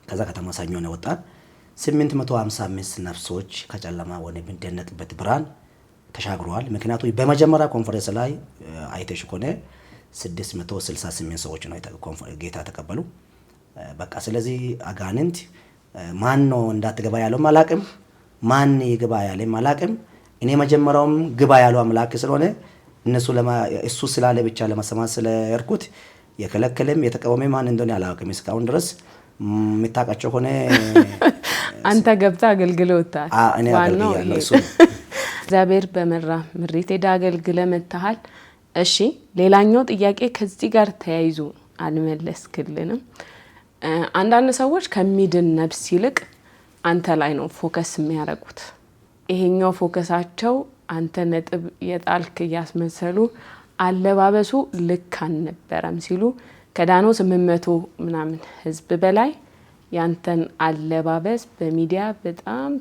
ከዛ ከተማ ሰኞ ነው ወጣን። 855 ነፍሶች ከጨለማ ወደ የሚደነቅበት ብርሃን ተሻግረዋል። ምክንያቱም በመጀመሪያ ኮንፈረንስ ላይ አይተሽ ከሆነ 668 ሰዎች ነው ጌታ ተቀበሉ። በቃ ስለዚህ አጋንንት ማን ነው እንዳትገባ ያለው አላቅም፣ ማን ይግባ ያለው አላቅም። እኔ መጀመሪያውም ግባ ያለው አምላክ ስለሆነ እሱ ስላለ ብቻ ለማሰማት ስለርኩት የከለከለም የተቃወመ ማን እንደሆነ አላውቅም። እስካሁን ድረስ የምታውቃቸው ሆነ አንተ ገብታ አገልግሎታል። እኔ አገልግያለሁ። እሱ እግዚአብሔር በመራ ምሪት ሄዳ አገልግለ መጥተሃል። እሺ ሌላኛው ጥያቄ ከዚህ ጋር ተያይዞ አልመለስክልንም። አንዳንድ ሰዎች ከሚድን ነፍስ ይልቅ አንተ ላይ ነው ፎከስ የሚያደርጉት። ይሄኛው ፎከሳቸው አንተ ነጥብ የጣልክ እያስመሰሉ አለባበሱ ልክ አልነበረም ሲሉ ከዳኖ 800 ምናምን ህዝብ በላይ ያንተን አለባበስ በሚዲያ በጣም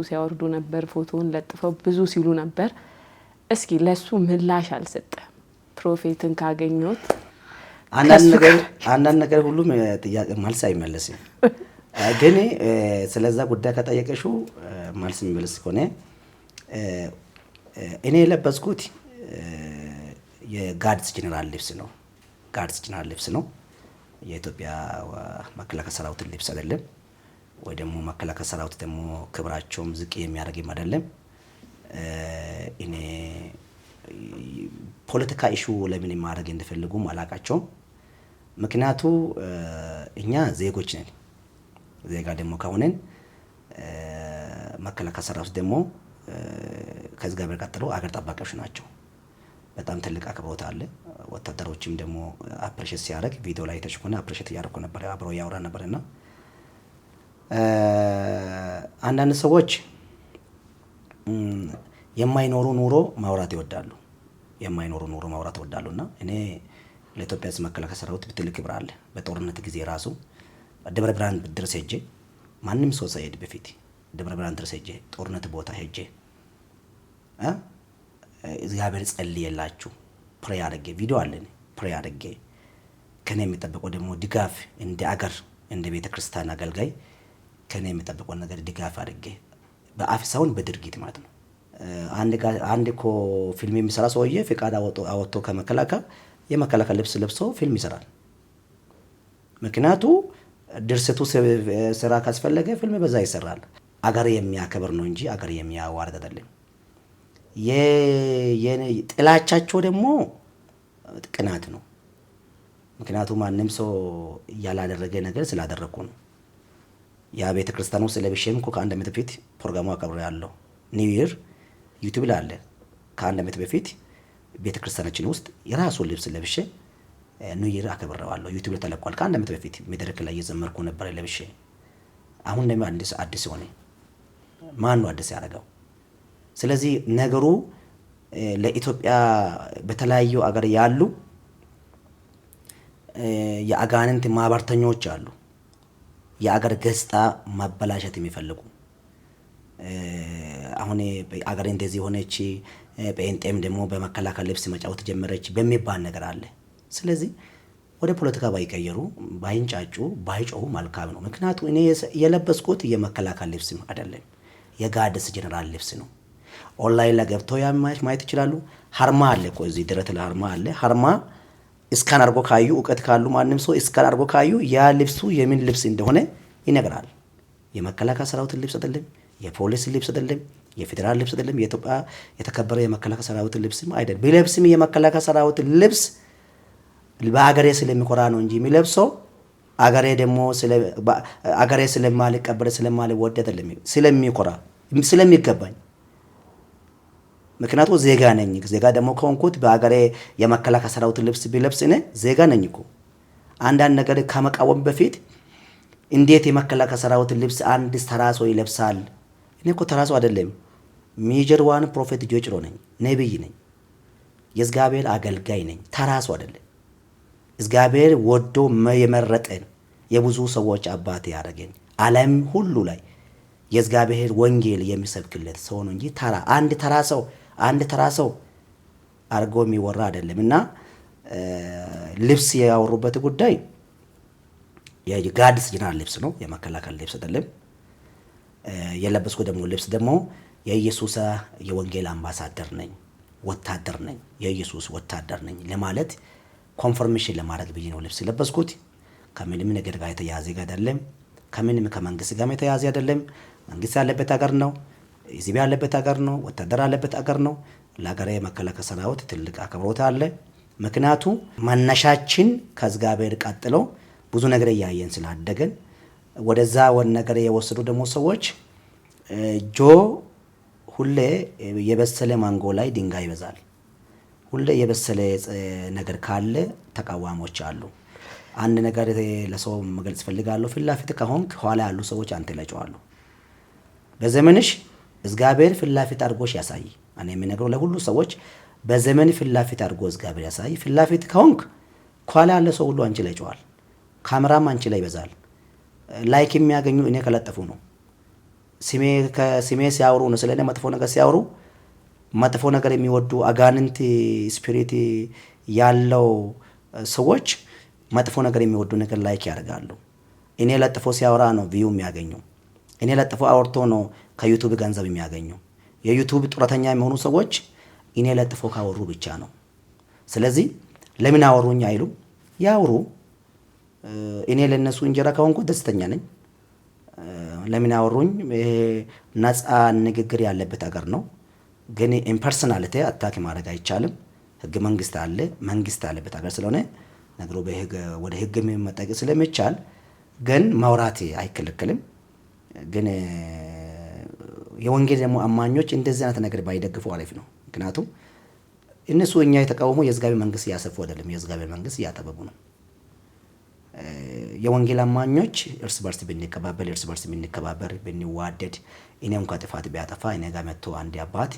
ሲያወርዱ ነበር። ፎቶውን ለጥፈው ብዙ ሲሉ ነበር። እስኪ ለሱ ምላሽ አልሰጠ። ፕሮፌትን ካገኙት አንዳንድ ነገር ሁሉም ጥያቄ መልስ አይመለስም። ግን ስለዛ ጉዳይ ከጠየቀሽው መልስ የሚመልስ ከሆነ እኔ የለበስኩት የጋርድስ ጀነራል ልብስ ነው። ጋርድስ ጀነራል ልብስ ነው። የኢትዮጵያ መከላከያ ሰራዊት ልብስ አይደለም። ወይ ደግሞ መከላከያ ሰራዊት ደግሞ ክብራቸውም ዝቅ የሚያደርግም አይደለም። እኔ ፖለቲካ ኢሹ ለምን ማድረግ እንደፈለጉም አላቃቸውም። ምክንያቱ እኛ ዜጎች ነን። ዜጋ ደግሞ ከሆነን መከላከያ ሰራዊት ደግሞ ከዚህ ጋር ቀጥሎ አገር ጠባቂዎች ናቸው። በጣም ትልቅ አክብሮት አለ። ወታደሮችም ደግሞ አፕሪሼት ሲያደርግ ቪዲዮ ላይ ተሽኮና አፕሪሼት እያደረኩ ነበር፣ አብሮ ያወራ ነበርና አንዳንድ ሰዎች የማይኖሩ ኑሮ ማውራት ይወዳሉ። የማይኖሩ ኑሮ ማውራት ይወዳሉና እኔ ለኢትዮጵያ መከላከያ ሰራዊት ትልቅ ክብር አለ። በጦርነት ጊዜ ራሱ ደብረ ብርሃን ድረስ ሄጄ ማንም ሰው ሳይሄድ በፊት ደብረ ብርሃን ድረስ ሄጄ ጦርነት ቦታ ሄጄ እግዚአብሔር ጸልየላችሁ ፕሬ አድርጌ ቪዲዮ አለኝ ፕሬ አድርጌ ከኔ የሚጠበቀው ደግሞ ድጋፍ እንደ አገር እንደ ቤተክርስቲያን አገልጋይ ከኔ የሚጠበቀው ነገር ድጋፍ አድርጌ በአፍ ሳይሆን በድርጊት ማለት ነው። አንድ እኮ ፊልም የሚሰራ ሰውዬ ፍቃድ አወጥቶ ከመከላከያ የመከላከያ ልብስ ለብሶ ፊልም ይሰራል። ምክንያቱ ድርሰቱ ስራ ካስፈለገ ፊልም በዛ ይሰራል። አገር የሚያከብር ነው እንጂ አገር የሚያዋርድ አይደለም። ጥላቻቸው ደግሞ ቅናት ነው። ምክንያቱም ማንም ሰው ያላደረገ ነገር ስላደረኩ ነው። ያ ቤተክርስቲያኑ ስለብሼም እኮ ከአንድ ዓመት በፊት ፕሮግራሙ አቀርቤያለሁ። ኒው ይር ዩቲዩብ ላይ አለ። ከአንድ ዓመት በፊት ቤተክርስቲያናችን ውስጥ የራሱን ልብስ ለብሼ ኒው ይር አከብሬዋለሁ። ዩቲዩብ ላይ ተለቋል። ከአንድ ዓመት በፊት መድረክ ላይ እየዘመርኩ ነበር ለብሼ። አሁን ደግሞ አዲስ ሆነ። ማን ነው አዲስ ያደረገው? ስለዚህ ነገሩ ለኢትዮጵያ በተለያዩ አገር ያሉ የአጋንንት ማህበርተኞች አሉ። የአገር ገጽታ ማበላሸት የሚፈልጉ አሁን አገር እንደዚህ ሆነች፣ ጴንጤም ደግሞ በመከላከያ ልብስ መጫወት ጀመረች በሚባል ነገር አለ። ስለዚህ ወደ ፖለቲካ ባይቀየሩ፣ ባይንጫጩ፣ ባይጮሁ መልካም ነው። ምክንያቱም እኔ የለበስኩት የመከላከያ ልብስ አይደለም፣ የጋርድስ ጀነራል ልብስ ነው። ኦንላይን ላይ ገብተው ማየት ይችላሉ። ሀርማ አለ እኮ እዚህ ድረት ላይ ሀርማ አለ። ሀርማ እስካን አድርጎ ካዩ እውቀት ካሉ ማንም ሰው እስካን አድርጎ ካዩ ያ ልብሱ የምን ልብስ እንደሆነ ይነግራል። የመከላከያ ሰራዊት ልብስ አይደለም፣ የፖሊስ ልብስ አይደለም፣ የፌዴራል ልብስ አይደለም፣ የኢትዮጵያ የተከበረ የመከላከያ ሰራዊት ልብስም አይደለም። ቢለብስም የመከላከያ ሰራዊት ልብስ በአገሬ ስለሚኮራ ነው እንጂ የሚለብሰው አገሬ ደግሞ አገሬ ስለማልቀበል ስለማልወድ አይደለም፣ ስለሚኮራ ስለሚገባኝ። ምክንያቱም ዜጋ ነኝ። ዜጋ ደግሞ ከሆንኩት በአገሬ የመከላከያ ሰራዊት ልብስ ቢለብስ እኔ ዜጋ ነኝ እኮ። አንዳንድ ነገር ከመቃወም በፊት እንዴት የመከላከያ ሰራዊት ልብስ አንድ ተራ ሰው ይለብሳል? እኔ እኮ ተራ ሰው አይደለም። ሜጀር ዋን ፕሮፌት ጆጭሮ ነኝ፣ ነብይ ነኝ፣ የእግዚአብሔር አገልጋይ ነኝ። ተራ ሰው አይደለም። እግዚአብሔር ወዶ የመረጠን የብዙ ሰዎች አባት ያደረገን ዓለም ሁሉ ላይ የእግዚአብሔር ወንጌል የሚሰብክለት ሰው ነው እንጂ አንድ ተራ ሰው አርጎ የሚወራ አይደለም። እና ልብስ ያወሩበት ጉዳይ የጋርድስ ጀነራል ልብስ ነው፣ የመከላከያ ልብስ አይደለም። የለበስኩ ደግሞ ልብስ ደግሞ የኢየሱስ የወንጌል አምባሳደር ነኝ፣ ወታደር ነኝ፣ የኢየሱስ ወታደር ነኝ ለማለት ኮንፈርሜሽን ለማድረግ ብዬ ነው ልብስ የለበስኩት። ከምንም ነገር ጋር የተያያዘ አይደለም። ከምንም ከመንግስት ጋር የተያያዘ አይደለም። መንግስት ያለበት ሀገር ነው፣ ህዝብ ያለበት ሀገር ነው፣ ወታደር ያለበት ሀገር ነው። ለሀገሬ የመከላከያ ሰራዊት ትልቅ አክብሮት አለ። ምክንያቱ መነሻችን ከእግዚአብሔር ቀጥሎ ብዙ ነገር እያየን ስላደገን ወደዛ ነገር የወሰዱ ደግሞ ሰዎች ሁሌ የበሰለ ማንጎ ላይ ድንጋይ ይበዛል። ሁሌ የበሰለ ነገር ካለ ተቃዋሞች አሉ። አንድ ነገር ለሰው መግለጽ ፈልጋለሁ። ፊት ለፊት ከሆንክ ኋላ ያሉ ሰዎች አንተ ላይ ጮኻሉ። በዘመንሽ እግዚአብሔር ፊት ለፊት አድርጎሽ ያሳይ። እኔ የምነግረው ለሁሉ ሰዎች በዘመን ፊት ለፊት አድርጎ እግዚአብሔር ያሳይ። ፊት ለፊት ከሆንክ ኋላ ያለ ሰው ሁሉ አንቺ ላይ ጮኻል። ካሜራም አንቺ ላይ ይበዛል። ላይክ የሚያገኙ እኔ ከለጠፉ ነው። ስሜ ሲያወሩ ነው፣ ስለኔ መጥፎ ነገር ሲያወሩ፣ መጥፎ ነገር የሚወዱ አጋንንት ስፒሪት ያለው ሰዎች መጥፎ ነገር የሚወዱ ነገር ላይክ ያደርጋሉ። እኔ ለጥፎ ሲያወራ ነው ቪው የሚያገኘው። እኔ ለጥፎ አውርቶ ነው ከዩቲዩብ ገንዘብ የሚያገኘው። የዩቲዩብ ጡረተኛ የሚሆኑ ሰዎች እኔ ለጥፎ ካወሩ ብቻ ነው። ስለዚህ ለምን አወሩኝ አይሉ ያወሩ። እኔ ለነሱ እንጀራ ከሆንኩ ደስተኛ ነኝ። ለምን አወሩኝ? ነፃ ንግግር ያለበት ሀገር ነው። ግን ኢምፐርሰናሊቲ አታክ ማድረግ አይቻልም። ህገ መንግስት አለ፣ መንግስት አለበት ሀገር ስለሆነ ነገሩ ወደ ህግ መጠየቅ ስለሚቻል ግን ማውራት አይከለከልም። ግን የወንጌል ደግሞ አማኞች እንደዚህ አይነት ነገር ባይደግፉ አሪፍ ነው። ምክንያቱም እነሱ እኛ የተቃወሙ የእግዚአብሔር መንግስት እያሰፉ አይደለም፣ የእግዚአብሔር መንግስት እያጠበቡ ነው። የወንጌል አማኞች እርስ በርስ ብንከባበር፣ እርስ በርስ ብንከባበር፣ ብንዋደድ እኔ እንኳን ጥፋት ቢያጠፋ እኔ ጋር መጥቶ አንድ አባት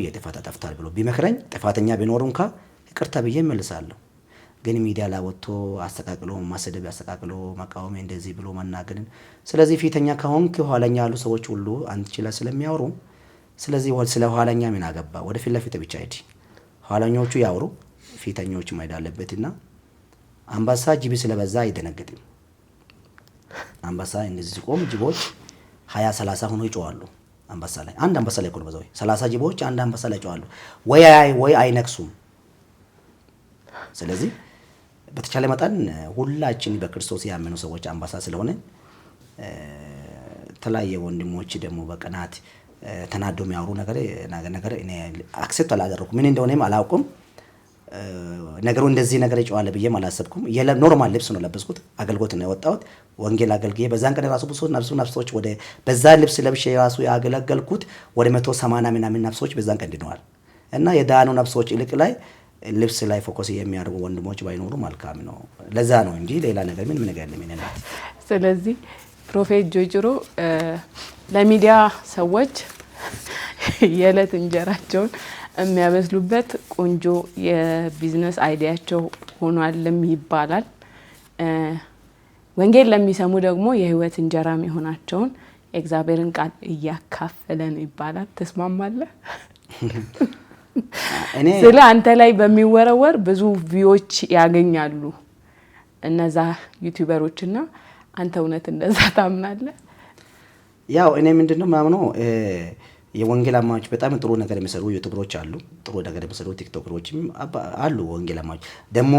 የጥፋት አጠፍቷል ብሎ ቢመክረኝ ጥፋተኛ ቢኖር እንኳን ይቅርታ ብዬ እመልሳለሁ። ግን ሚዲያ ላይ ወጥቶ አስተካክሎ ማሰደብ፣ አስተካክሎ መቃወም፣ እንደዚህ ብሎ መናገርን። ስለዚህ ፊተኛ ከሆንክ ኋለኛ ያሉ ሰዎች ሁሉ አንቺ ላይ ስለሚያወሩ ስለዚህ ስለ ኋለኛ ምን አገባ? ወደ ፊት ለፊት ብቻ ሂድ። ኋለኞቹ ያወሩ፣ ፊተኞቹ ማይድ አለበትና አንበሳ ጅብ ስለበዛ አይደነግጥም። አንበሳ እንደዚህ ሲቆም ጅቦች 20-30 ሆኖ ይጮዋሉ። አንበሳ ላይ አንድ አንበሳ ላይ ቆርበዘው 30 ጅቦች አንድ አንበሳ ላይ ይጮዋሉ። ወይ አይነክሱም። ስለዚህ በተቻለ መጠን ሁላችን በክርስቶስ ያመኑ ሰዎች አንበሳ ስለሆነ ተለያየ ወንድሞች ደግሞ በቀናት ተናዶ የሚያወሩ ነገር እኔ አክሴፕት አላደረኩም። ምን እንደሆነም አላውቅም። ነገሩ እንደዚህ ነገር ይጫዋለ ብዬ አላሰብኩም። ኖርማል ልብስ ነው ለበስኩት፣ አገልግሎት ነው የወጣሁት። ወንጌል አገልግዬ በዛን ቀን ራሱ ብዙ ነፍሶች ወደ በዛ ልብስ ለብሼ ራሱ ያገለገልኩት ወደ 180 ምናምን ነፍሶች በዛን ቀን ድነዋል። እና የዳኑ ነፍሶች ይልቅ ላይ ልብስ ላይ ፎከስ የሚያደርጉ ወንድሞች ባይኖሩ መልካም ነው። ለዛ ነው እንጂ ሌላ ነገር ምን ነገር የለም ይነናል። ስለዚህ ፕሮፌት ጆይጭሮ ለሚዲያ ሰዎች የዕለት እንጀራቸውን የሚያበስሉበት ቆንጆ የቢዝነስ አይዲያቸው ሆኗልም ይባላል። ወንጌል ለሚሰሙ ደግሞ የህይወት እንጀራ የሚሆናቸውን የእግዚአብሔርን ቃል እያካፈለን ይባላል። ተስማማለህ? ስለ አንተ ላይ በሚወረወር ብዙ ቪዎች ያገኛሉ እነዛ ዩቲዩበሮችና አንተ እውነት እንደዛ ታምናለህ? ያው እኔ ምንድነው ማምነው የወንጌል አማኞች በጣም ጥሩ ነገር የሚሰሩ ዩቲዩበሮች አሉ፣ ጥሩ ነገር የሚሰሩ ቲክቶከሮችም አሉ። ወንጌል አማኞች ደግሞ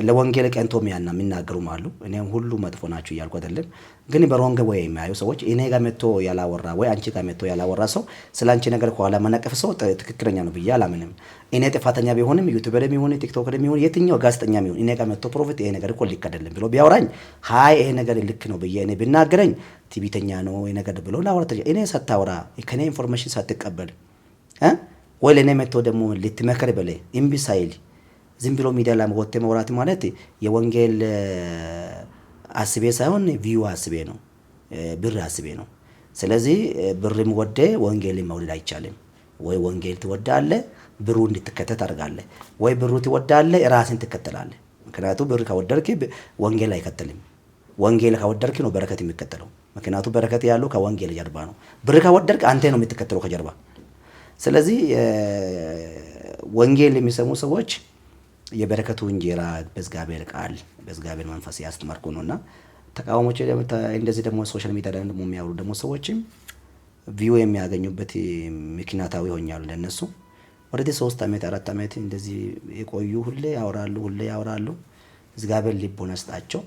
ለወንጌል ቀንቶ የሚናገሩም አሉ። እኔም ሁሉ መጥፎ ናቸው እያልኩ አይደለም። ግን በሮንግ ወይ የሚያዩ ሰዎች እኔ ጋር መጥቶ ያላወራ ወይ አንቺ ጋር መጥቶ ያላወራ ሰው ስላንቺ ነገር ከኋላ መነቀፍ ሰው ትክክለኛ ነው ብዬ አላምንም። እኔ ጥፋተኛ ቢሆንም ዩቲዩበርም ይሁን ቲክቶከርም ይሁን የትኛው ጋዜጠኛም ይሁን እኔ ጋር መጥቶ ፕሮፌት ይሄ ነገር እኮ ልክ አይደለም ብሎ ቢያወራኝ ሃይ ይሄ ነገር ልክ ነው ብዬ እኔ ብናገረኝ ቲቪተኛ ነው ወይ ነገር ብሎ ላወራ እኔ ሳታወራ ከኔ ኢንፎርሜሽን ሳትቀበል ወይ ለኔ መጥቶ ደግሞ ልትመከር በላይ እምቢ ሳይል ዝም ብሎ ሚዲያ ላይ ወጥቶ ማውራት ማለት የወንጌል አስቤ ሳይሆን ቪው አስቤ ነው፣ ብር አስቤ ነው። ስለዚህ ብርም ወደ ወንጌልን መውደድ አይቻልም። ወይ ወንጌል ትወዳለህ ብሩ እንድትከተል ታደርጋለህ፣ ወይ ብሩ ትወዳለህ ራስን ትከተላለህ። ምክንያቱም ብር ከወደድክ ወንጌል አይከተልም። ወንጌል ከወደድክ ነው በረከት የሚከተለው። ምክንያቱም በረከት ያለው ከወንጌል ጀርባ ነው። ብር ከወደድክ አንተ ነው የምትከተለው ከጀርባ። ስለዚህ ወንጌል የሚሰሙ ሰዎች የበረከቱ እንጀራ በእግዚአብሔር ቃል በእግዚአብሔር መንፈስ ያስተማርኩ ነውና ተቃዋሞች እንደዚህ ደግሞ ሶሻል ሚዲያ ላይ ደግሞ የሚያወሩ ደግሞ ሰዎችም ቪው የሚያገኙበት ምክንያታዊ ሆኛሉ። ለነሱ ወደ 3 ዓመት 4 ዓመት እንደዚህ የቆዩ ሁሌ ያወራሉ። እግዚአብሔር ልቦና ይስጣቸው።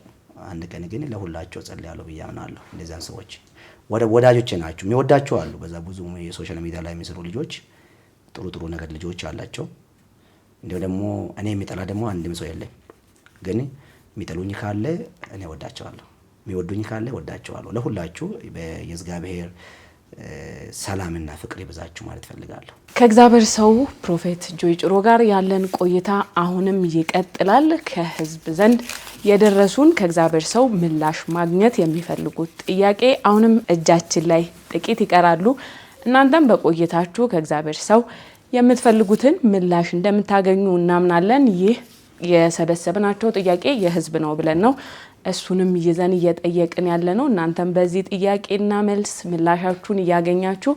አንድ ቀን ግን ለሁላቸው ጸልያለሁ ብዬ አምናለሁ። እንደዛን ሰዎች ወዳጆቼ ናቸው፣ የሚወዳቸው አሉ። በዛ ብዙ የሶሻል ሚዲያ ላይ የሚሰሩ ልጆች ጥሩ ነገር ልጆች አላቸው። እንደው ደግሞ እኔ የሚጠላ ደግሞ አንድም ሰው የለም። ግን የሚጠሉኝ ካለ እኔ ወዳቸዋለሁ፣ የሚወዱኝ ካለ ወዳቸዋለሁ። ለሁላችሁ የእግዚአብሔር ሰላምና ፍቅር ይብዛችሁ ማለት ፈልጋለሁ። ከእግዚአብሔር ሰው ፕሮፌት ጆይጭሮ ጋር ያለን ቆይታ አሁንም ይቀጥላል። ከህዝብ ዘንድ የደረሱን ከእግዚአብሔር ሰው ምላሽ ማግኘት የሚፈልጉት ጥያቄ አሁንም እጃችን ላይ ጥቂት ይቀራሉ። እናንተም በቆይታችሁ ከእግዚአብሔር ሰው የምትፈልጉትን ምላሽ እንደምታገኙ እናምናለን። ይህ የሰበሰብናቸው ጥያቄ የህዝብ ነው ብለን ነው እሱንም ይዘን እየጠየቅን ያለነው። እናንተም በዚህ ጥያቄና መልስ ምላሻችሁን እያገኛችሁ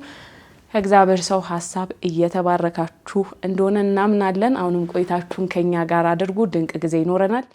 ከእግዚአብሔር ሰው ሐሳብ እየተባረካችሁ እንደሆነ እናምናለን። አሁንም ቆይታችሁን ከኛ ጋር አድርጉ። ድንቅ ጊዜ ይኖረናል።